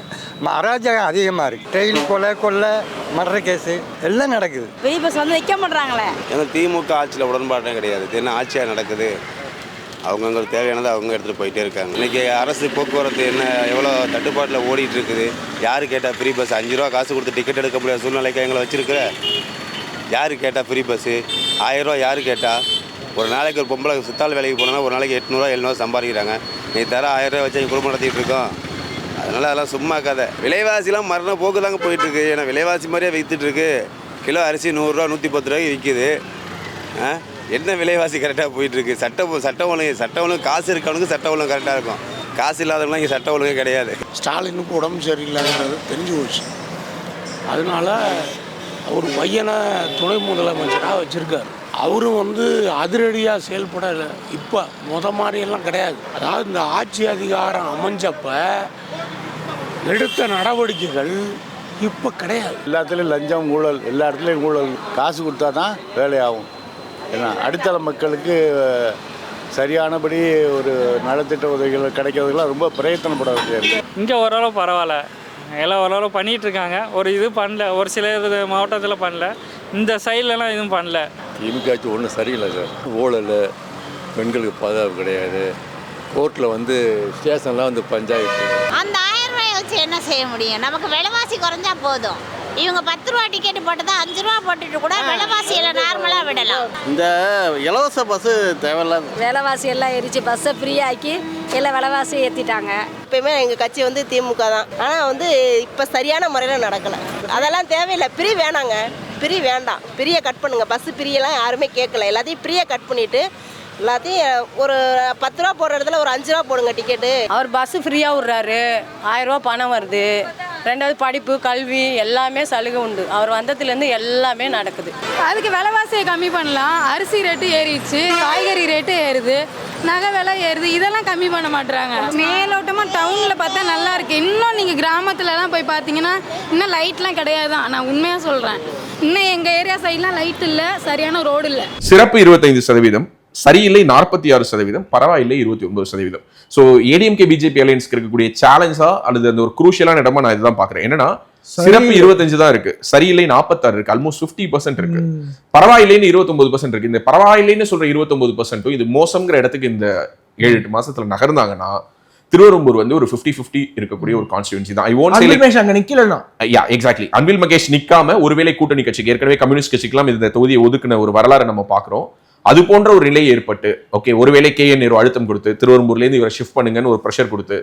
அராஜகம் அதிகமாக இருக்குது. ட்ரெயின் கொள்ளை மர்டர் கேஸு எல்லாம் நடக்குது. ஃப்ரீ பஸ் வந்து வைக்க மாட்டாங்களே. ஏன்னா திமுக ஆட்சியில் உடன்பாட்டே கிடையாது. என்ன ஆட்சியாக நடக்குது? அவங்கவுங்களுக்கு தேவையானதை அவங்க எடுத்துகிட்டு போயிட்டே இருக்காங்க. இன்றைக்கி அரசு போக்குவரத்து என்ன எவ்வளோ தட்டுப்பாட்டில் ஓடிட்டு இருக்குது. யார் கேட்டால் ஃப்ரீ பஸ்? 5 ரூபா காசு கொடுத்து டிக்கெட் எடுக்க முடியாத சூழ்நிலைக்கு எங்களை வச்சுருக்குற. யார் கேட்டால் ஃப்ரீ பஸ்ஸு? 1000 ரூபா யார் கேட்டால்? ஒரு நாளைக்கு ஒரு பொம்பளை சித்தாள் வேலைக்கு போனோன்னா ஒரு நாளைக்கு 800 700 சம்பாதிக்கிறாங்க. நீ தர 1000 ரூபா வச்சு குடும்பம் நடத்திட்டு இருக்கோம். அதனால் அதெல்லாம் சும்மா கதை. விலைவாசிலாம் மரண போக்கு தாங்க போயிட்டுருக்கு. ஏன்னா விலைவாசி மாதிரியே விற்றுட்டுருக்கு. கிலோ அரிசி 100 ரூபா 110 ரூபாய்க்கு விற்கிது. என்ன விலைவாசி கரெக்டாக போயிட்டுருக்கு? சட்டம் ஒழுங்கு காசு இருக்கவனுக்கு சட்ட ஒழுங்கு கரெக்டாக இருக்கும். காசு இல்லாதவங்களாம் இங்கே சட்ட ஒழுங்கு கிடையாது. ஸ்டாலினுக்கு உடம்பு சரியில்லைங்கிறது தெரிஞ்சு போச்சு. அதனால அவர் பையனை துணை முதலமைச்சராக வச்சுருக்காரு. அவரும் வந்து அதிரடியாக செயல்படலை. இப்போ மாதிரியெல்லாம் கிடையாது. அதாவது இந்த ஆட்சி அதிகாரம் அமைஞ்சப்ப எடுத்த நடவடிக்கைகள் இப்போ கிடையாது. எல்லாத்துலேயும் லஞ்சம், ஊழல், எல்லா இடத்துலையும் ஊழல். காசு கொடுத்தா தான் வேலையாகும். ஏன்னா அடித்தள மக்களுக்கு சரியானபடி ஒரு நலத்திட்ட உதவிகள் கிடைக்கிறதுக்கெல்லாம் ரொம்ப பிரயத்தனப்பட வேண்டியது. இங்கே ஓரளவு பரவாயில்ல, எல்லாம் ஓரளவு பண்ணிகிட்டு இருக்காங்க. ஒரு இது பண்ணல, ஒரு சில இது மாவட்டத்தில் பண்ணல, இந்த சைட்லலாம் எதுவும் பண்ணல. திமுக ஆட்சி ஒன்றும் சரியில்லை சார். ஊழல், பெண்களுக்கு பாதுகாப்பு கிடையாது. கோர்ட்டில் வந்து ஸ்டேஷன்லாம் வந்து பஞ்சாயத்து. அந்த 1000 ரூபாயை வச்சு என்ன செய்ய முடியும்? நமக்கு விலைவாசி குறைஞ்சா போதும். இவங்க 10 ரூபா டிக்கெட் போட்டு தான் 5 ரூபா போட்டுட்டு கூட விலைவாசியில் நார்மலாக விடலாம். இந்த இலவச பஸ்ஸு தேவையில்லாத. விலைவாசி எல்லாம் எரிச்சு பஸ்ஸை ஃப்ரீயாக்கி எல்லாம் விலைவாசி ஏற்றிட்டாங்க. எப்பயுமே எங்கள் கட்சி வந்து திமுக தான். ஆனால் வந்து இப்போ சரியான முறையில் நடக்கலை. அதெல்லாம் தேவையில்லை. ஃப்ரீ வேணாங்க, ஃப்ரீ வேண்டாம். ஃப்ரீயை கட் பண்ணுங்கள். பஸ்ஸு ஃப்ரீயெல்லாம் யாருமே கேட்கல. எல்லாத்தையும் ஃப்ரீயை கட் பண்ணிவிட்டு எல்லாத்தையும் ஒரு 10 ரூபா போடுற இடத்துல ஒரு 5 ரூபா போடுங்க டிக்கெட்டு. அவர் பஸ்ஸு ஃப்ரீயாக விட்றாரு, 1000 ரூபா பணம் வருது. ரெண்டாவது படிப்பு, கல்வி எல்லாமே சலுகை உண்டு. அவர் வந்ததுலேருந்து எல்லாமே நடக்குது. அதுக்கு விலைவாசியை கம்மி பண்ணலாம். அரிசி ரேட்டு ஏறிடுச்சு, காய்கறி ரேட்டு ஏறுது, நகை விலை ஏறுது. இதெல்லாம் கம்மி பண்ண மாட்டுறாங்க. மேலோட்டமாக டவுனில் பார்த்தா நல்லா இருக்குது. இன்னும் நீங்கள் கிராமத்துலலாம் போய் பார்த்தீங்கன்னா இன்னும் லைட்லாம் கிடையாது தான். நான் உண்மையாக சொல்கிறேன். இன்னும் எங்கள் ஏரியா சைட்லாம் லைட் இல்லை, சரியான ரோடு இல்லை. சிறப்பு 25%, சரியில்லை 46%, பரவாயில்லை 29%. ஸோ ஏடிஎம்கே பிஜேபி அலையன்ஸ்க்கு இருக்கக்கூடிய சேலஞ்சா அல்லது அந்த ஒரு குரூஷியலான இடமா நான் இதுதான் பார்க்குறேன். என்னன்னா சிறப்பு 25 தான் இருக்கு, சரியில்லை 46 இருக்கு, ஆல்மோஸ்ட் 50% இருக்கு. பரவாயில்லைன்னு 29% இருக்கு. இந்த பரவாயில்லைன்னு சொல்ற 29% இது மோசம்ங்கிற இடத்துக்கு இந்த 7-8 மாசத்துல நகர்ந்தாங்கன்னா திருவெரும்பூர் வந்து ஒரு 50-50 இருக்கக்கூடிய ஒரு கான்ஸ்டிட்யூன்சி தான். ஐ வோன்ட் சே மகேஷ் அங்க நிக்கலனா யா எக்ஸாக்ட்லி அன்பில் மகேஷ் நிக்காம ஒருவேளை கூட்டணி கட்சிக்கு ஏற்கனவே கம்யூனிஸ்ட் கட்சிக்கெல்லாம் இந்த தொகுதியை ஒதுக்குன ஒரு வரலாறு நம்ம பாக்குறோம். அது போன்ற ஒரு நிலை ஏற்பட்டு ஓகே ஒருவேளை KN நேரு அழுத்தம் கொடுத்து திருவெரும்பூர்ல இருந்து இவரை ஷிஃப்ட் பண்ணுங்கன்னு ஒரு ப்ரெஷர் கொடுத்து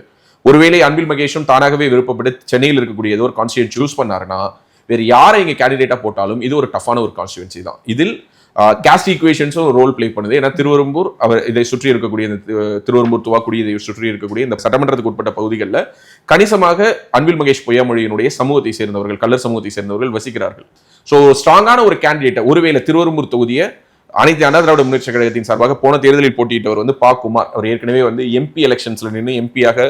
ஒருவேளை அன்பில் மகேஷும் தானாகவே விருப்பப்பட்டு சென்னையில் இருக்கக்கூடிய ஏதோ ஒரு கான்ஸ்டிட்யூன்சி சூஸ் பண்ணாருன்னா வேறு யாரை இங்க கேண்டிடேட்டா போட்டாலும் இது ஒரு டஃபான ஒரு கான்ஸ்டிட்யூன்சி தான். இதில் காஸ்ட் ஈக்குவேஷன்ஸும் ரோல் பிளே பண்ணுது. ஏன்னா திருவெரும்பூர் அவர் இதை சுற்றி இருக்கக்கூடிய திருவெரும்பூர் துவாக்குடி இதை சுற்றி இருக்கக்கூடிய இந்த சட்டமன்றத்துக்கு உட்பட்ட பகுதிகளில் கணிசமாக அன்பில் மகேஷ் பொய்யாமொழியினுடைய சமூகத்தை சேர்ந்தவர்கள், கல்லர் சமூகத்தை சேர்ந்தவர்கள் வசிக்கிறார்கள். ஸோ ஸ்ட்ராங்கான ஒரு கேண்டிடேட்டை ஒருவேளை திருவெரும்பூர் தொகுதியை அனைத்து அண்ணா திராவிட முன்னேற்ற கழகத்தின் சார்பாக போன தேர்தலில் போட்டியிட்டவர் வந்து பா. குமார், அவர் ஏற்கனவே வந்து MP எலெக்ஷன்ஸ்ல நின்று MP-யாக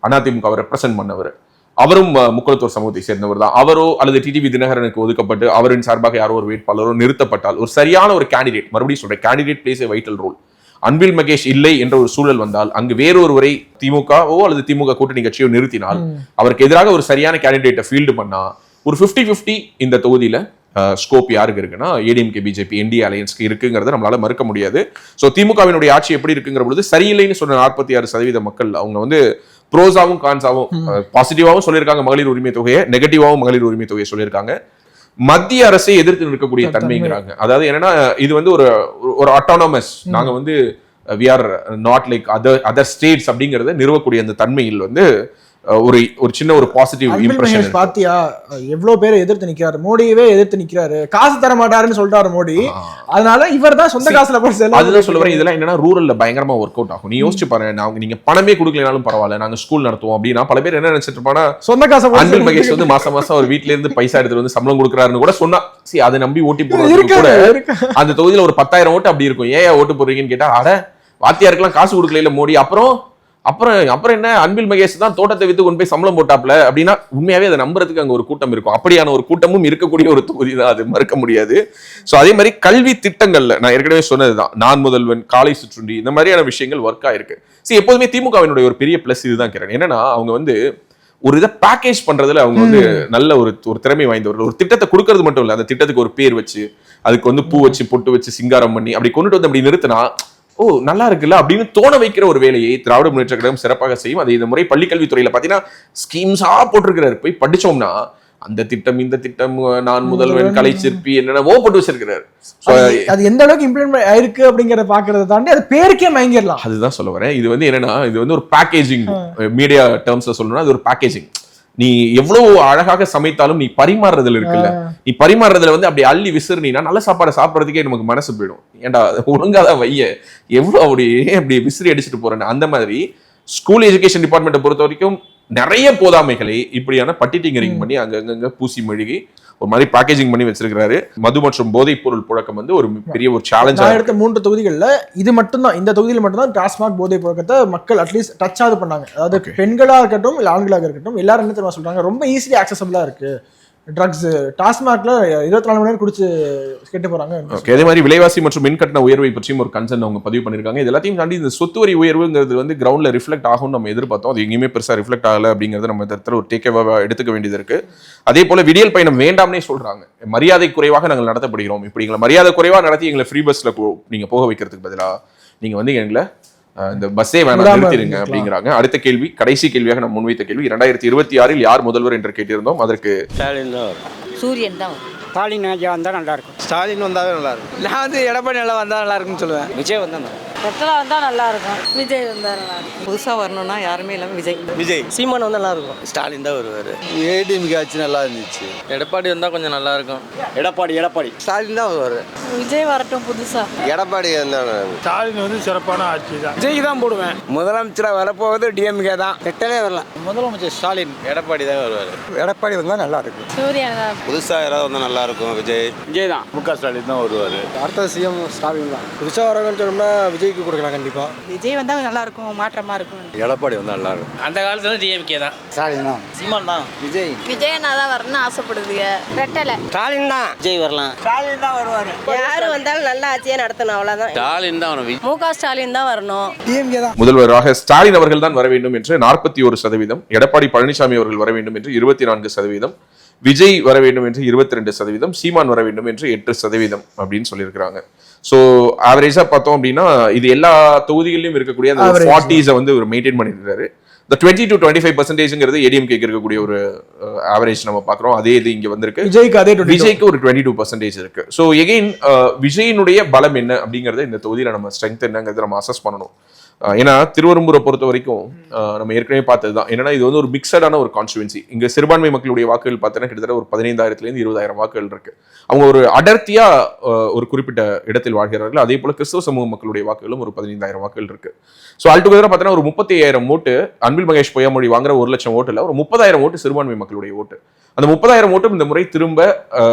அதிமுக ரெப்ரசென்ட் பண்ணவர். அவரும் முக்குளத்தூர் சமூகத்தை சேர்ந்தவர் தான். அவரோ அல்லது TTV தினகரனுக்கு ஒதுக்கப்பட்டு அவரின் சார்பாக யாரோ ஒரு வேட்பாளரோ நிறுத்தப்பட்டால் ஒரு சரியான ஒரு கேண்டிடேட், மறுபடியும் சொல்றேன், கேண்டிடேட் பிளேஸ் ஏ வைட்டல் ரோல். அன்பில் மகேஷ் இல்லை என்ற ஒரு சூழல் வந்தால் அங்கு வேறொருவரை திமுகவோ அல்லது திமுக கூட்டணி கட்சியோ நிறுத்தினால் அவருக்கு எதிராக ஒரு சரியான கேண்டிடேட்டை ஃபீல்டு பண்ணா ஒரு 50-50 இந்த தொகுதியில ஸ்கோப் யாருக்கு இருக்குன்னா ADMK BJP NDA அலையன்ஸ்க்கு இருக்குங்கிறத நம்மளால மறுக்க முடியாது. ஸோ திமுகவினுடைய ஆட்சி எப்படி இருக்குங்கிற பொழுது சரியில்லைன்னு சொன்ன 46% மக்கள் அவங்க வந்து ப்ரோஸாவும் கான்ஸாவும் பாசிட்டிவாவும் சொல்லியிருக்காங்க மகளிர் உரிமை தொகையை, நெகட்டிவாவும் மகளிர் உரிமை தொகையை சொல்லியிருக்காங்க. மத்திய அரசை எதிர்த்து நிற்கக்கூடிய தன்மைங்கிறாங்க. அதாவது என்னன்னா இது வந்து ஒரு அட்டானமஸ், நாங்க வந்து we are not like other states அப்படிங்கறத நிறுவக்கூடிய அந்த தன்மையில் வந்து ஒரு சின்ன ஒரு பாசிட்டிவ் இம்ப்ரெஷன். பாத்தியா எவ்வளவு பேரை எதிர்த்து நிக்கிறாரு, மோடியவே எதிர்த்து நிக்கிறாரு, காசு தர மாட்டாருன்னு சொல்றாரு மோடி, அதனால இவர் தான் சொந்த காசுல போட்டு அதுதான் சொல்ல வரேன். இதெல்லாம் என்னன்னா ரூரல்ல பயங்கரமா ஒர்க் அவுட் ஆகும். நீ யோசிச்சு பாரு, நீங்க பணமே கொடுக்கலனாலும் பரவாயில்ல, நாங்க ஸ்கூல் நடத்துவோம் அப்படின்னா பல பேர் என்ன நினைச்சிட்டு இருப்பானா சொந்த காசு. அன்பில் மகேஷ் வந்து மாசம் ஒரு வீட்டுல இருந்து பைசா எடுத்துட்டு வந்து சம்பளம் கொடுக்குறாருன்னு கூட சொன்னா அதை நம்பி ஓட்டி போடுறது கூட அந்த தொகுதியில ஒரு 10,000 ஓட்டு அப்படி இருக்கும். ஏன் ஓட்டு போடுறீங்கன்னு கேட்டா அட வாத்தியாருக்கெல்லாம் காசு கொடுக்கல மோடி, அப்புறம் என்ன அன்பில் மகேஷ் தான் தோட்டத்தை வித்து கொண்டு போய் சம்பளம் போட்டாப்ல அப்படின்னா உண்மையாவே அதை நம்புறதுக்கு அங்க ஒரு கூட்டம் இருக்கும். அப்படியான ஒரு கூட்டமும் இருக்கக்கூடிய ஒரு தொகுதி தான், அது மறுக்க முடியாது. ஸோ அதே மாதிரி கல்வி திட்டங்கள்ல நான் ஏற்கனவே சொன்னதுதான், நான் முதல்வன், காலை சிற்றுண்டி, இந்த மாதிரியான விஷயங்கள் ஒர்க் ஆயிருக்கு. எப்போதுமே திமுகவினுடைய ஒரு பெரிய பிளஸ் இதுதான் கிரண். என்னன்னா அவங்க வந்து ஒரு இதை பேக்கேஜ் பண்றதுல அவங்க வந்து நல்ல ஒரு திறமை வாய்ந்தவர்கள். ஒரு திட்டத்தை கொடுக்கறது மட்டும் இல்லை, அந்த திட்டத்துக்கு ஒரு பேர் வச்சு அதுக்கு வந்து பூ வச்சு பொட்டு வச்சு சிங்காரம் பண்ணி அப்படி கொண்டுட்டு வந்து அப்படி நிறுத்தினா ஓ நல்லா இருக்குல்ல அப்படின்னு தோண வைக்கிற ஒரு வேலையை திராவிட முன்னேற்ற கழகம் சிறப்பாக செய்யும். அது இந்த முறை பள்ளிக்கல்வித்துறையில பாத்தீங்கன்னா ஸ்கீம்ஸா போட்டிருக்கிறாரு. போய் படிச்சோம்னா அந்த திட்டம் இந்த திட்டம் நான் முதல்வன் கலை சிற்பி என்னென்னவோ போட்டு வச்சிருக்கிறாரு. அது எந்த அளவுக்கு இம்ப்ளிமெண்ட் ஆயிருக்கு அப்படிங்கறத பாக்குறத தாண்டி அது பேருக்கே மயங்கிடலாம். அதுதான் சொல்ல வரேன். இது வந்து என்னன்னா இது வந்து ஒரு பேக்கேஜிங், மீடியா டேர்ம்ஸ்ல சொல்லணும்னா அது ஒரு பேக்கேஜிங். நீ எவ்வளவு அழகாக சமைத்தாலும் நீ பரிமாறுறதுல இருக்குல்ல, நீ பரிமாறுறதுல வந்து அப்படி அள்ளி விசிறினா நல்ல சாப்பாடு சாப்பிடறதுக்கே நமக்கு மனசு போயிடும். ஏன்டா ஒழுங்காதான் வைய, எவ்வளவு அப்படி விசிறி அடிச்சுட்டு போறேன்னு. அந்த மாதிரி ஸ்கூல் எஜுகேஷன் டிபார்ட்மெண்ட்டை பொறுத்த வரைக்கும் நிறைய போதாமைகளை இப்படியான பட்டிட்டிங்கரிங் பண்ணி அங்கங்க பூசி மெழுகி ஒரு மாதிரி பேக்கேஜிங் பண்ணி வச்சிருக்காரு. மது மற்றும் போதைப் பொருள் புழக்கம் வந்து ஒரு பெரிய ஒரு சேலஞ்சா எடுத்த 3 தொகுதிகளில் இது மட்டும்தான், இந்த தொகுதியில் மட்டும்தான் டாஸ்மாக் போதைப் புழக்கத்தை மக்கள் அட்லீஸ்ட் டச் ஆகுது பண்ணாங்க. அதாவது பெண்களா இருக்கட்டும் இல்லை ஆண்களாக இருக்கட்டும் எல்லாரும் என்ன தெரியுமா சொல்றாங்க, ரொம்ப ஈஸிலி ஆக்சசபிளா இருக்கு ட்ரக்ஸ். டாஸ்மாக்ல 24 மணி நேரம் குடிச்சு கெட்டு போறாங்க. அதே மாதிரி விலைவாசி மற்றும் மின்கட்டண உயர்வை பற்றியும் ஒரு கன்சர்ன் அவங்க பதிவு பண்ணிருக்காங்க. இது எல்லாத்தையும் தாண்டி இந்த சொத்து வரி உயர்வுங்கிறது வந்து கிரவுண்ட்ல ரிஃப்ளெக்ட் ஆகும் நம்ம எதிர்பார்த்தோம். அது எங்கேயுமே பெருசா ரிஃப்ளெக்ட் ஆகல அப்படிங்கிறது நம்ம இடத்துல ஒரு டேக்கேவா எடுத்துக்க வேண்டியது இருக்கு. அதே போல விடியல் பயணம் வேண்டாம்னே சொல்றாங்க. மரியாதை குறைவாக நாங்கள் நடத்தப்படுகிறோம், இப்படி எங்களை மரியாதை குறைவா நடத்தி எங்களை ஃப்ரீ பஸ்ல நீங்க போக வைக்கிறதுக்கு பதிலா நீங்க வந்து எங்களை இந்த பஸ்ஸே வேணாம் நிறுத்திடுங்க அப்படிங்கிறாங்க. அடுத்த கேள்வி, கடைசி கேள்வியாக நம்ம முன்வைத்த கேள்வி, 2026 யார் முதல்வர் என்று கேட்டிருந்தோம். அதற்கு ஸ்டாலின் தான் வரும், சூரியன் தான் வரும். ஸ்டாலின் வந்தால் நல்லா இருக்கும். ஸ்டாலின் வந்தாவே நல்லா இருக்கும். நான் வந்து எடப்பாடி நல்லா வந்தால் நல்லா இருக்குன்னு சொல்லுவேன். விஜய் வந்தா ரெட்டலா வந்தா நல்லா இருக்கும். விஜய் வந்தா நல்லா இருக்கும். புதுசாக வரணும்னா யாருமே இல்லாமல் விஜய் சீமான் வந்தா நல்லா இருக்கும். ஸ்டாலின் தான் வருவார். ADMK ஆட்சி நல்லா இருந்துச்சு. எடப்பாடி வந்தால் கொஞ்சம் நல்லா இருக்கும். எடப்பாடி ஸ்டாலின் தான் வருவார். விஜய் வரட்டும் புதுசா. எடப்பாடி ஸ்டாலின் வந்து சிறப்பான ஆட்சி தான். விஜய்க்கு தான் போடுவேன். முதலமைச்சராக வரப்போவது DMK தான். ரெட்டலே வரலாம். முதலமைச்சர் ஸ்டாலின். எடப்பாடி தான் வருவார். எடப்பாடி வந்தால் நல்லா இருக்கும். சூரியன் தான். புதுசாக யாராவது வந்தால் நல்லா இருக்கும். விஜய் தான். MK ஸ்டாலின் தான் வருவார். அடுத்த CM ஸ்டாலின் தான். புதுசாக வரவங்கன்னு சொன்னோம்னா விஜய்க்கு கொடுக்கலாம் கண்டிப்பாக. விஜய் வந்தா நல்லா இருக்கும், மாற்றமா இருக்கும். எடப்பாடி வந்தால் நல்லா இருக்கும். அந்த காலத்துல DMK தான். ஸ்டாலின் தான். சீமான் தான். விஜய் விஜயனா தான் வரணும்னு ஆசைப்படுதுங்க. ரெட்டலை ஸ்டாலின் தான். விஜய் வரலாம். ஸ்டாலின் தான் வருவார். யாரு வந்தாலும் நல்ல ஆட்சியே நடத்தணும், அவ்வளவுதான். ஸ்டாலின் தான் வரும். MK ஸ்டாலின் தான் வரணும். DMK தான். முதல்வராக ஸ்டாலின் அவர்கள் தான் வர வேண்டும் என்று 41%, எடப்பாடி பழனிசாமி அவர்கள் வர வேண்டும் என்று 24%, விஜய் வர வேண்டும் என்று 22%, சீமான் வர வேண்டும் என்று 8% அப்படின்னு சொல்லியிருக்கிறாங்க. ஸோ ஆவரேஜா பார்த்தோம் அப்படின்னா இது எல்லா தொகுதிகளிலும் இருக்கக்கூடிய அந்த 40s வந்து ஒரு மெயின்டைன் பண்ணிருக்காரு. இந்த 20 to 25%ங்கிறது ஏடிஎம்கேக்கு இருக்கக்கூடிய ஒரு ஆவரேஜ் நம்ம பார்க்குறோம். அதே இது இங்க வந்திருக்கு. விஜய்க்கு ஒரு 22% இருக்கு. ஸோ எகெயின் விஜயினுடைய பலம் என்ன அப்படிங்கறத இந்த தொகுதியில நம்ம ஸ்ட்ரென்த் என்னங்கிறத நம்ம அசஸ் பண்ணணும். ஏன்னா திருவெரும்பூரை பொறுத்த வரைக்கும் நம்ம ஏற்கனவே பார்த்ததுதான் என்னன்னா இது வந்து ஒரு மிக்சடான ஒரு கான்ஸ்டுவன்சி. இங்க சிறுபான்மை மக்களுடைய வாக்குகள் பார்த்தோன்னா கிட்டத்தட்ட ஒரு 15,000 to 20,000 வாக்குகள் இருக்கு. அவங்க ஒரு அடர்த்தியா ஒரு குறிப்பிட்ட இடத்தில் வாழ்கிறார்கள். அதே போல கிறிஸ்தவ சமூக மக்களுடைய வாக்குகளும் ஒரு 15,000 வாக்குகள் இருக்கு. ஸோ ஆல்டுகெதரா பார்த்தோன்னா ஒரு 35,000 ஓட்டு அன்பில் மகேஷ் பொய்யாமொழி வாங்குற 1,00,000 ஓட்டுல ஒரு 30,000 ஓட்டு சிறுபான்மை மக்களுடைய ஓட்டு. அந்த 30,000 ஓட்டும் இந்த முறை திரும்ப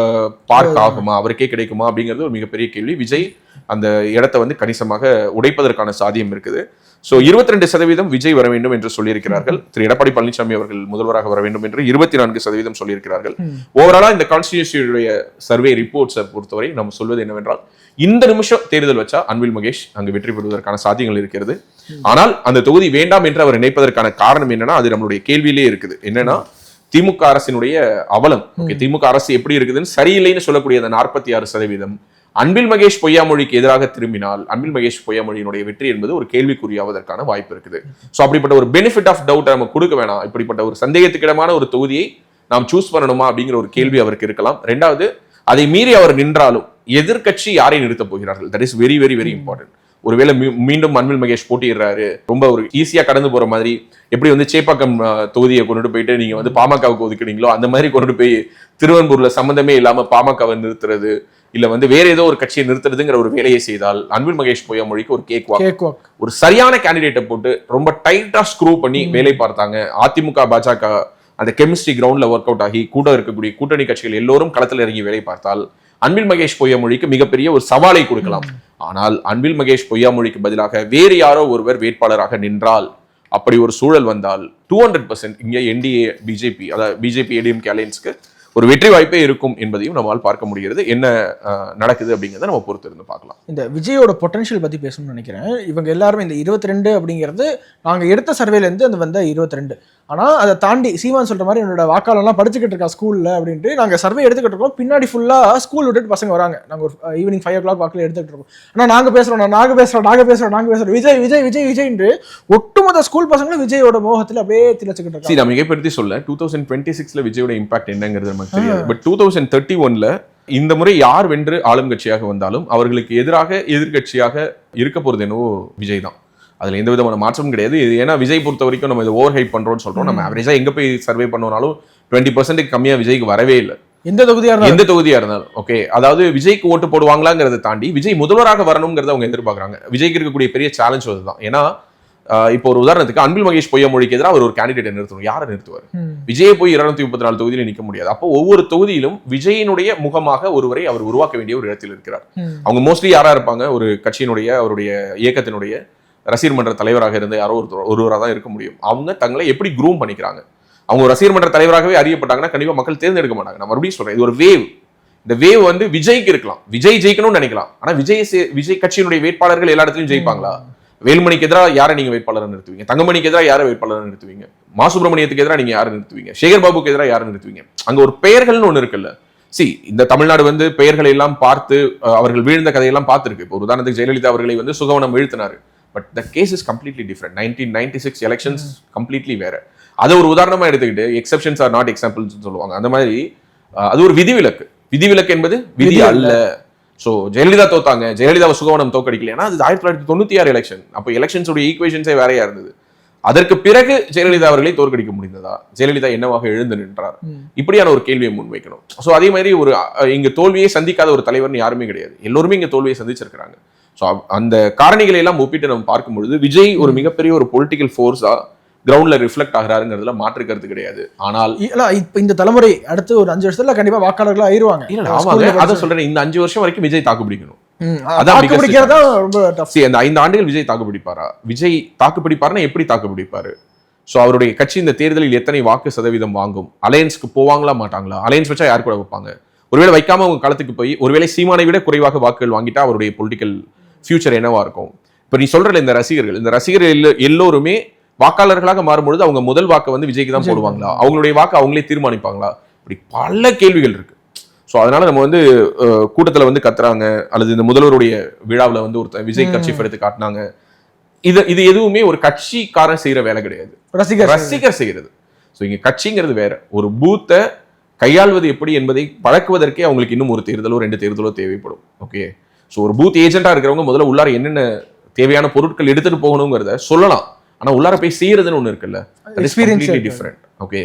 பார்க் ஆகுமா, அவருக்கே கிடைக்குமா அப்படிங்கிறது ஒரு மிகப்பெரிய கேள்வி. விஜய் அந்த இடத்தை வந்து கணிசமாக உடைப்பதற்கான சாத்தியம் இருக்குது. ஸோ 22% விஜய் வர வேண்டும் என்று சொல்லியிருக்கிறார்கள். திரு எடப்பாடி பழனிசாமி அவர்கள் முதல்வராக வர வேண்டும் என்று 24% சொல்லியிருக்கிறார்கள். ஓவராலா இந்த கான்ஸ்டிடியூஷனுடைய சர்வே ரிப்போர்ட்ஸை பொறுத்தவரை நம்ம சொல்வது என்னவென்றால் இந்த நிமிஷம் தேர்தல் வச்சா அன்பில் மகேஷ் அங்கு வெற்றி பெறுவதற்கான சாத்தியங்கள் இருக்கிறது. ஆனால் அந்த தொகுதி வேண்டாம் என்று அவர் நினைப்பதற்கான காரணம் என்னன்னா அது நம்மளுடைய கேள்வியிலே இருக்குது. என்னன்னா திமுக அரசினுடைய அவலம். திமுக அரசு எப்படி இருக்குதுன்னு சரியில்லைன்னு சொல்லக்கூடிய அந்த 46% அன்பில் மகேஷ் பொய்யாமொழிக்கு எதிராக திரும்பினால் அன்பில் மகேஷ் பொய்யாமொழியினுடைய வெற்றி என்பது ஒரு கேள்விக்குறியாவதற்கான வாய்ப்பு இருக்குது. ஸோ அப்படிப்பட்ட ஒரு பெனிஃபிட் ஆஃப் டவுட் நம்ம கொடுக்க வேணாம். இப்படிப்பட்ட ஒரு சந்தேகத்துக்கிடமான ஒரு தொகுதியை நாம் சூஸ் பண்ணணுமா அப்படிங்கிற ஒரு கேள்வி அவருக்கு இருக்கலாம். ரெண்டாவது, அதை மீறி அவர் நின்றாலும் எதிர்கட்சி யாரை நிறுத்த போகிறார்கள்? That is very very very important. ஒருவேளை மீண்டும் அன்பில் மகேஷ் போட்டியிடுறாரு, ரொம்ப ஒரு ஈஸியா கடந்து போற மாதிரி எப்படி வந்து சேப்பாக்கம் தொகுதியை கொண்டுட்டு போயிட்டு நீங்க வந்து பாமகவுக்கு ஒதுக்கினீங்களோ அந்த மாதிரி கொண்டுட்டு போய் திருவெரும்பூர்ல சம்பந்தமே இல்லாம பாமகவை நிறுத்துறது இல்ல வந்து வேற ஏதோ ஒரு கட்சியை நிறுத்துறதுங்கிற ஒரு வேலையை செய்தால் அன்பில் மகேஷ் பொய்யாமொழிக்கு ஒரு கேக் வாக், ஒரு சரியான கேண்டிடேட்டை போட்டு ரொம்ப டைட்டா ஸ்க்ரூ பண்ணி வேலை பார்த்தாங்க. அதிமுக பாஜக அந்த கெமிஸ்ட்ரி கிரவுண்ட்ல ஒர்க் அவுட் ஆகி கூட இருக்கக்கூடிய கூட்டணி கட்சிகள் எல்லோரும் களத்தில் இறங்கி வேலை பார்த்தால் அன்பில் மகேஷ் பொய்யாமொழிக்கு மிகப்பெரிய ஒரு சவாலை கொடுக்கலாம். ஆனால் அன்பில் மகேஷ் பொய்யாமொழிக்கு பதிலாக வேறு யாரோ ஒருவர் வேட்பாளராக நின்றால், அப்படி ஒரு சூழல் வந்தால் 200% இங்க என்டிஏ பிஜேபி, அதாவது பிஜேபி ஏடிஎம்கே அலையன்ஸ்க்கு ஒரு வெற்றி வாய்ப்பே இருக்கும் என்பதையும் நம்மால் பார்க்க முடிகிறது. என்ன நடக்குது அப்படிங்கிறத நம்ம பொறுத்து இருந்து பார்க்கலாம். இந்த விஜயோட பொட்டன்ஷியல் பத்தி பேசணும்னு நினைக்கிறேன். இவங்க எல்லாருமே இந்த 22 அப்படிங்கிறது நாங்க எடுத்த சர்வேலேருந்து அந்த வந்த 22. ஆனால் அதை தாண்டி சீமான் சொல்ற மாதிரி என்னோட வாக்காளர்லாம் படிச்சுக்கிட்டு இருக்கா ஸ்கூல்ல அப்படின்ட்டு நாங்கள் சர்வே எடுத்துக்கிட்டு இருக்கோம். பின்னாடி ஃபுல்லா ஸ்கூல் விட்டுட்டு பசங்க வராங்க. நாங்கள் ஒரு ஈவினிங் 5 o'clock வாக்கில் எடுத்துக்கிட்டு இருக்கோம். ஆனால் நாங்கள் பேசுறோம் விஜய் விஜய் விஜய் விஜய்ன்று ஒட்டுமொத்த ஸ்கூல் பசங்களும் விஜயோட மோகத்தில் அப்படியே திளைச்சுக்கிட்டு இருக்காங்க. நம்ம மிகப்படுத்தி சொல்ல 2026 விஜயோட இம்பாக்ட் என்னங்கிறது நமக்கு தெரியாது. பட் 2031 இந்த முறை யார் வென்று ஆளும் கட்சியாக வந்தாலும் அவர்களுக்கு எதிராக எதிர்கட்சியாக இருக்க போறது என்னவோ விஜய் தான். அதுல எந்த விதமான மாற்றமும் கிடையாது. ஏன்னா விஜய் பொறுத்த வரைக்கும் நம்ம இதை ஓவர் ஹைப் பண்றோம்னு சொல்றோம். நம்ம ஆவரேஜா எங்க போய் சர்வே பண்ணோம்னாலும் 20% கம்மியா விஜய்க்கு வரவே இல்லை. எந்த தொகுதியா இருந்தாலும் ஓகே. அதாவது விஜய்க்கு ஓட்டு போடுவாங்களாங்கிறத தாண்டி விஜய் முதல்வராக வரணுங்கிறத அவங்க எதிர்பார்க்கறாங்க. விஜய்க்கு இருக்கக்கூடிய பெரிய சேலஞ்ச் அதுதான். ஏன்னா இப்போ ஒரு உதாரணத்துக்கு அன்பில் மகேஷ் பொய்யாமொழிக்கு எதிராக அவர் ஒரு கேண்டிடேட் நிறுத்தணும். யாரை நிறுத்துவார்? விஜயை போய் 234 தொகுதியில நிற்க முடியாது. அப்போ ஒவ்வொரு தொகுதியிலும் விஜயினுடைய முகமாக ஒருவரை அவர் உருவாக்க வேண்டிய ஒரு இடத்தில் இருக்கிறார். அவங்க மோஸ்ட்லி யாரா இருப்பாங்க? ஒரு கட்சியினுடைய அவருடைய இயக்கத்தினுடைய ரசிகர் மன்ற தலைவராக இருந்து யாரோ ஒருவராக தான் இருக்க முடியும். அவங்க தங்களை எப்படி க்ரூம் பண்ணிக்கிறாங்க? அவங்க ரசிகர் மன்ற தலைவராகவே அறியப்பட்டாங்கன்னா கண்டிப்பா மக்கள் தேர்ந்தெடுக்க மாட்டாங்க. நான் மறுபடியும் சொல்றேன், இது ஒரு வேவ். இந்த வேவ் வந்து விஜய்க்கு இருக்கலாம், விஜய் ஜெயிக்கணும்னு நினைக்கலாம். ஆனா விஜய் கட்சியினுடைய வேட்பாளர்கள் எல்லா இடத்துலயும் ஜெயிப்பாங்களா? வேலுமணிக்கு எதிராக யாரை நீங்க வேட்பாளரை நிறுத்துவீங்க? தங்கமணிக்கு எதிராக யாரை வேட்பாளரை நிறுத்துவீங்க? மா சுப்பிரமணியத்துக்கு எதிராக நீங்க யாரை நிறுத்துவீங்க? சேகர் பாபுக்கு எதிராக யாரை நிறுத்துவீங்க? அங்க ஒரு பெயர்கள்னு ஒண்ணு இருக்குல்ல. இந்த தமிழ்நாடு வந்து பெயர்களை எல்லாம் பார்த்து அவர்கள் வீழ்ந்த கதையெல்லாம் பார்த்திருக்கு. இப்போ உதாரணத்துக்கு ஜெயலலிதா அவர்களை வந்து சுகவனம் வீழ்த்தினாரு. But the case is completely different. 1996 elections completely வேற. அதை ஒரு உதாரணமா எடுத்துக்கிட்டு எக்ஸெப்ஷன்ஸ் ஆர் நாட் எக்ஸாம்பிள்ஸ் சொல்லுவாங்க. அந்த மாதிரி அது ஒரு விதிவிலக்கு. விதிவிலக்கு என்பது விதி அல்ல. சோ ஜெயலலிதா தோத்தாங்க, ஜெயலலிதா சுகவனம் தோக்கடிக்கல. ஏன்னா அது 1996 எலெக்ஷன். அப்போ எலெக்ஷன்ஸோட ஈக்குவேஷன்ஸே வேறையா இருந்தது. அதற்கு பிறகு ஜெயலலிதா அவர்களை தோற்கடிக்க முடிந்ததா? ஜெயலலிதா என்னவாக எழுந்து நின்றார்? இப்படியான ஒரு கேள்வியை முன்வைக்கணும். சோ அதே மாதிரி ஒரு இங்க தோல்வியை சந்திக்காத ஒரு தலைவர்னு யாருமே கிடையாது. எல்லோருமே இங்க தோல்வியை சந்திச்சிருக்கிறாங்க. ஸோ அந்த காரணிகளை எல்லாம் ஒப்பிட்டு நம்ம பார்க்கும் பொழுது விஜய் ஒரு மிகப்பெரிய ஒரு பொலிட்டிக்கல் ஃபோர்ஸா கிரவுண்ட்ல ரிஃப்ளெக்ட் ஆகிறாருங்கிறதுல மாற்றுக்கிறது கிடையாது. ஆனால் இப்ப இந்த தலைமுறை அடுத்து ஒரு 5 வருஷத்துல கண்டிப்பா வாக்காளர்களா ஆயிருவாங்க. அதான் சொல்றேன், இந்த 5 வருஷம் வரைக்கும் விஜய் தாக்கு பிடிக்கணும். அந்த 5 ஆண்டுகள் விஜய் தாக்கு பிடிப்பாரா? விஜய் தாக்கு பிடிப்பாருன்னா எப்படி தாக்கு பிடிப்பாரு? ஸோ அவருடைய கட்சி இந்த தேர்தலில் எத்தனை வாக்கு சதவீதம் வாங்கும்? அலையன்ஸ்க்கு போவாங்களா மாட்டாங்களா? அலையன்ஸ் வச்சா யார் கூட வைப்பாங்க? ஒருவேளை வைக்காம அவங்க களத்துக்கு போய் ஒருவேளை சீமானை விட குறைவாக வாக்குகள் வாங்கிட்டா அவருடைய பொலிட்டிக்கல் ஃபியூச்சர் என்னவா இருக்கும்? இப்ப நீ சொல்ற இந்த ரசிகர்கள் எல்லோருமே வாக்காளர்களாக மாறும்பொழுது அவங்க முதல் வாக்கு வந்து விஜய்க்கு தான் போடுவாங்களா? அவங்களுடைய வாக்கு அவங்களே தீர்மானிப்பாங்களா? இப்படி பல கேள்விகள் இருக்கு. ஸோ அதனால நம்ம வந்து கூட்டத்தில் வந்து கத்துறாங்க, அல்லது இந்த முதல்வருடைய விழாவில் வந்து ஒருத்தர் விஜய் கட்சி எடுத்து காட்டினாங்க. இது எதுவுமே ஒரு கட்சிக்காரன் செய்யற வேலை கிடையாது, ரசிகர் செய்யறது. ஸோ இங்க கட்சிங்கிறது வேற. ஒரு பூத்தை கையாள்வது எப்படி என்பதை பழக்குவதற்கே அவங்களுக்கு இன்னும் ஒரு தேர்தலோ 2 தேர்தலோ தேவைப்படும். ஓகே, ஸோ ஒரு பூத் ஏஜென்ட்டா இருக்கிறவங்க முதல்ல உள்ளார என்னென்ன தேவையான பொருட்கள் எடுத்துட்டு போகணுங்கிறத சொல்லலாம். ஆனா உள்ளார போய் செய்யறதுன்னு ஒண்ணு இருக்குல்ல, டிஃபரெண்ட். ஓகே,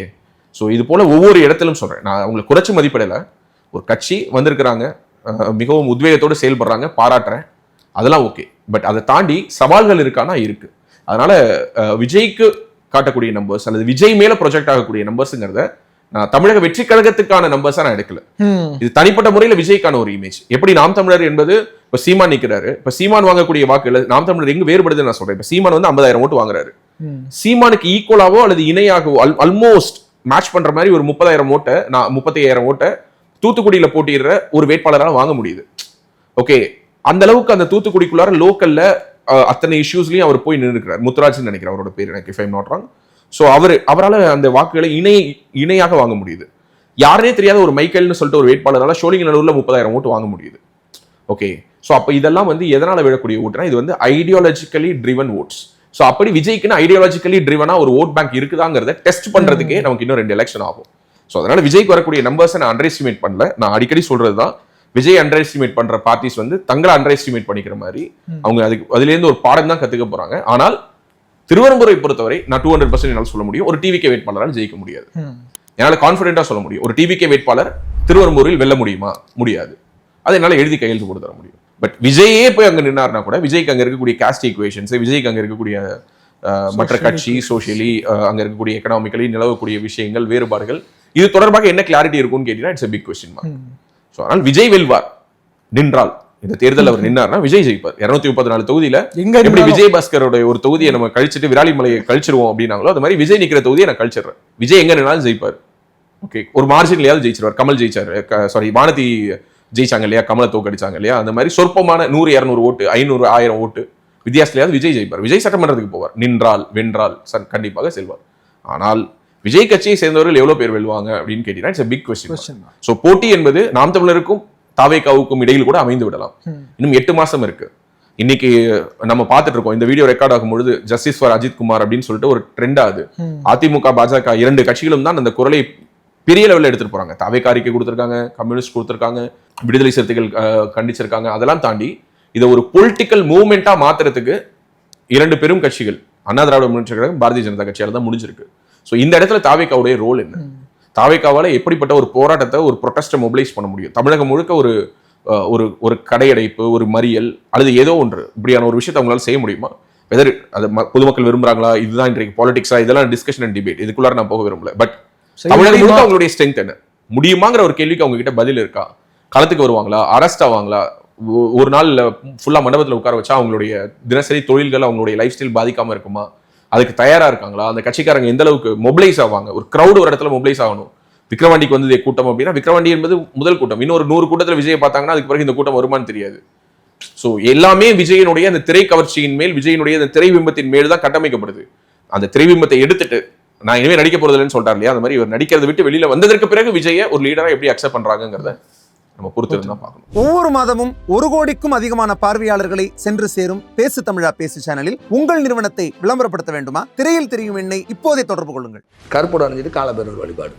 ஸோ இது போல ஒவ்வொரு இடத்திலும் சொல்றேன், நான் அவங்களை குறைச்சு மதிப்பிடல. ஒரு கட்சி வந்திருக்கிறாங்க, மிகவும் உத்வேகத்தோடு செயல்படுறாங்க, பாராட்டுறேன், அதெல்லாம் ஓகே. பட் அதை தாண்டி சவால்கள் இருக்கானா இருக்கு. அதனால விஜய்க்கு காட்டக்கூடிய நம்பர்ஸ் அல்லது விஜய் மேல ப்ரொஜெக்ட் ஆகக்கூடிய நம்பர்ஸ்ங்கிறத நான் தமிழக வெற்றி கழகத்துக்கான நம்பர்ஸா நான் எடுக்கல. இது தனிப்பட்ட முறையில விஜய்க்கான ஒரு இமேஜ். எப்படி நாம் தமிழர் என்பது இப்ப சீமான் நிக்கிறாரு, இப்ப சீமான் வாங்கக்கூடிய வாக்குகள் நாம் தமிழர் எங்க வேறுபடுதுன்னு நான் சொல்றேன். இப்ப சீமான் வந்து 50,000 ஓட்டு வாங்குறாரு, சீமானுக்கு ஈக்குவலாவோ அல்லது இணையாகவோ ஆல்மோஸ்ட் மேட்ச் பண்ற மாதிரி ஒரு 30,000 ஓட்டை, 35,000 ஓட்டை தூத்துக்குடியில போட்டியிடுற ஒரு வேட்பாளரால் வாங்க முடியுது. ஓகே, அந்த அளவுக்கு அந்த தூத்துக்குடிக்குள்ளார லோக்கல்ல அத்தனை இஷ்யூஸ்லயும் அவர் போய் நின்றுக்கிறார். முத்துராஜ் நினைக்கிறேன் அவரோட பேர், எனக்கு if I am not wrong. So அவரால் அந்த வாக்குகளை இணையாக வாங்க முடியுது. யாரே தெரியாத ஒரு மைக்கேல்னு சொல்லிட்டு ஒரு வேட்பாளரால் சோழிங்கநல்லூர்ல 30,000 ஓட்டு வாங்க முடியுது. ஓகே, ஸோ அப்போ இதெல்லாம் வந்து எதனால விழக்கூடிய ஓட்டுனா இது வந்து ஐடியாலஜிக்கலி ட்ரிவன் ஓட்ஸ். ஸோ அப்படி விஜய்க்குன்னு ஐடியாலஜிக்கலி ட்ரிவனா ஒரு ஓட் பேங்க் இருக்குதாங்கிறத டெஸ்ட் பண்றதுக்கே நமக்கு இன்னும் 2 எலெக்ஷன் ஆகும். ஸோ அதனால விஜய்க்கு வரக்கூடிய நம்பர்ஸை நான் அண்டர் எஸ்டிமேட் பண்ணல. நான் அடிக்கடி சொல்றது தான், விஜய் அண்டர் எஸ்டிமேட் பண்ற பார்ட்டிஸ் வந்து தங்களை அண்டர் எஸ்டிமேட் பண்ணிக்கிற மாதிரி அவங்க அதுலேருந்து ஒரு பாடம் தான் கத்துக்க போறாங்க. ஆனால் திருவரம்பூரை பொறுத்தவரை நான் 200% என்னால் சொல்ல முடியும், ஒரு டிவிகே வேட்பாளரால் ஜெயிக்க முடியாது. என்னால் கான்ஃபிடென்ட்டா சொல்ல முடியும், ஒரு டிவிகே வேட்பாளர் திருவரம்பூரில் வெல்ல முடியுமா? முடியாது. அதை என்னால் எழுதி கையெழுத்து போட்டு தர முடியும். பட் விஜயே போய் அங்க நின்னார்னா கூட விஜய்க்கு அங்க இருக்கக்கூடிய காஸ்ட் ஈக்குவேஷன்ஸ், விஜய்க்கு அங்க இருக்கக்கூடிய மற்ற கட்சி சோஷியலி அங்க இருக்கக்கூடிய எக்கனாமிக்கலி நிலவக்கூடிய விஷயங்கள், வேறுபாடுகள், இது தொடர்பாக என்ன கிளாரிட்டி இருக்கும்னு கேட்டீங்கன்னா it's a big question mark. So அதனால் விஜய் வெல்வார். நின்றால் இந்த தேர்தல் அவர் நின்னார்னா விஜய் ஜெயிப்பார். 234 தொகுதியில எப்படி விஜய் பாஸ்கரோட ஒரு தொகுதியை நம்ம கழிச்சிட்டு விராலிமலையை கழிச்சிருவோம் அப்படின்னாங்களோ அது மாதிரி விஜய் நிக்கிற தொகுதியை நான் கழிச்சிடுறேன். விஜய் எங்க நின்னாலும் ஜெயிப்பார். ஓகே, ஒரு மார்ஜின்லயாவது ஜெயிச்சிருவார். கமல் ஜெயிச்சாரு, சாரி வானதி ஜெயிச்சாங்க இல்லையா, கமலை தோக்கடிச்சாங்க இல்லையா, அந்த மாதிரி சொற்பமான 100-200 ஓட்டு, 500-1000 ஓட்டு வித்தியாசத்திலேயாவது விஜய் ஜெயிப்பார். விஜய் சட்டமன்றத்துக்கு போவார். நின்றால் வென்றால் கண்டிப்பாக செல்வார். ஆனால் விஜய் கட்சியை சேர்ந்தவர்கள் எவ்வளவு பேர் வெல்வாங்க அப்படின்னு கேட்டீங்கன்னா it's a big question. So போட்டி என்பது நாம் தமிழருக்கும் தாவேகாவுக்கும் இடையில் கூட அமைந்து விடலாம். இன்னும் 8 மாசம் இருக்கு. இன்னைக்கு நம்ம பார்த்துட்டு இருக்கோம், இந்த வீடியோ ரெக்கார்ட் ஆகும் பொழுது ஜஸ்டிஸ் ஃபார் அஜித் குமார் அப்படின்னு சொல்லிட்டு ஒரு ட்ரெண்ட் ஆகுது. அதிமுக பாஜக 2 கட்சிகளும் தான் அந்த குரலை பெரிய லெவலில் எடுத்துட்டு போறாங்க. தாவேகா அறிக்கை கொடுத்திருக்காங்க, கம்யூனிஸ்ட் கொடுத்திருக்காங்க, விடுதலை சிறுத்தைகள் கண்டிச்சிருக்காங்க. அதெல்லாம் தாண்டி இதை ஒரு பொலிட்டிக்கல் மூவ்மெண்டா மாத்துறதுக்கு 2 பெரும் கட்சிகள் அண்ணா திராவிட முன்னேற்ற கழகம், பாரதிய ஜனதா கட்சியால தான் முடிஞ்சிருக்கு. ஸோ இந்த இடத்துல தாவேகாவுடைய ரோல் என்ன? தாவேகாவால எப்படிப்பட்ட ஒரு போராட்டத்தை, ஒரு ப்ரொடெஸ்ட்டை மொபிலைஸ் பண்ண முடியும்? தமிழகம் முழுக்க ஒரு கடையடைப்பு, ஒரு மறியல் அல்லது ஏதோ ஒன்று இப்படியான ஒரு விஷயத்தை அவங்களால செய்ய முடியுமா? வெதர் அது பொதுமக்கள் விரும்புறாங்களா, இதுதான் இன்றைக்கு பாலிடிக்ஸா, இதெல்லாம் டிஸ்கஷன் அண்ட் டிபேட், இதுக்குள்ளார நான் போக விரும்பல. பட் தமிழகம் முழுக்க அவங்களுடைய ஸ்ட்ரென்த் என்ன? முடியுமாங்கிற ஒரு கேள்விக்கு அவங்க கிட்ட பதில் இருக்கா? களத்துக்கு வருவாங்களா? அரெஸ்ட் ஆவாங்களா? ஒரு நாள் ஃபுல்லா மண்டபத்தில் உட்கார வச்சா அவங்களுடைய தினசரி தொழில்கள், அவங்களுடைய லைஃப் ஸ்டைல் பாதிக்காம இருக்குமா? அதுக்கு தயாரா இருக்காங்களா? அந்த கட்சிக்காரங்க எந்த அளவுக்கு மொபிலைஸ் ஆவாங்க? ஒரு கிரௌட் ஒரு இடத்துல மொபிலைஸ் ஆகணும். விக்ரவாண்டிக்கு வந்து கூட்டம் அப்படின்னா விக்ரவாண்டி என்பது முதல் கூட்டம். இன்னொரு 100 கூட்டத்தில் விஜயை பார்த்தாங்கன்னா அதுக்கு பிறகு இந்த கூட்டம் வருமானு தெரியாது. ஸோ எல்லாமே விஜயனுடைய அந்த திரை கவர்ச்சியின் மேல், விஜயனுடைய அந்த திரை பிம்பத்தின் மேல் தான் கட்டமைக்கப்படுது. அந்த திரை பிம்பத்தை எடுத்துட்டு நான் இனிமேல் நடிக்க போறதில்லைன்னு சொல்றாரு இல்லையா, அந்த மாதிரி இவர் நடிக்கிறத விட்டு வெளியில வந்ததற்கு பிறகு விஜயை ஒரு லீடரா எப்படி அக்செப்ட் பண்றாங்கிறத நம்ம பொறுத்து இருந்தா பார்க்கணும். ஒவ்வொரு மாதமும் 1 கோடிக்கும் அதிகமான பார்வையாளர்களை சென்று சேரும் பேசு தமிழா பேசு சேனலில் உங்கள் நிறுவனத்தை விளம்பரப்படுத்த வேண்டுமா? திரையில் தெரியும் எண்ணை இப்போதே தொடர்பு கொள்ளுங்கள். கருப்போடு அணிஞ்சிட்டு காலபைரவர் வழிபாடு,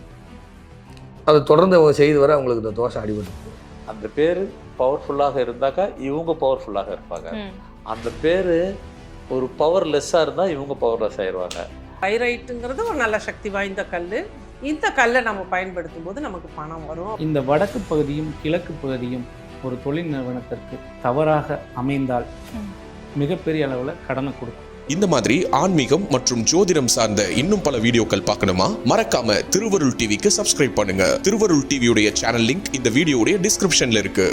அதை தொடர்ந்து அவங்க செய்து வர அவங்களுக்கு இந்த தோஷம் அடிபட்டு. அந்த பேர் பவர்ஃபுல்லாக இருந்தாக்கா இவங்க பவர்ஃபுல்லாக இருப்பாங்க. அந்த பேர் ஒரு பவர்லெஸ்ஸாக இருந்தால் இவங்க பவர்லெஸ் ஆயிடுவாங்க. பைரைட்டுங்கிறது ஒரு நல்ல சக்தி வாய்ந்த கல். இந்த கல்லை நம்ம பயன்படுத்தும் போது நமக்கு பணம் வரும். இந்த வடக்கு பகுதியும் கிழக்கு பகுதியும் ஒரு தொழில் நிறுவனத்திற்கு தவறாக அமைந்தால் மிகப்பெரிய அளவில் கடனை கொடுக்கும். இந்த மாதிரி ஆன்மீகம் மற்றும் ஜோதிடம் சார்ந்த இன்னும் பல வீடியோக்கள் பார்க்கணுமா? மறக்காம திருவருள் டிவிக்கு சப்ஸ்கிரைப் பண்ணுங்க. திருவருள் டிவியுடைய சேனல் லிங்க் இந்த வீடியோடைய டிஸ்கிரிப்ஷன்ல இருக்கு.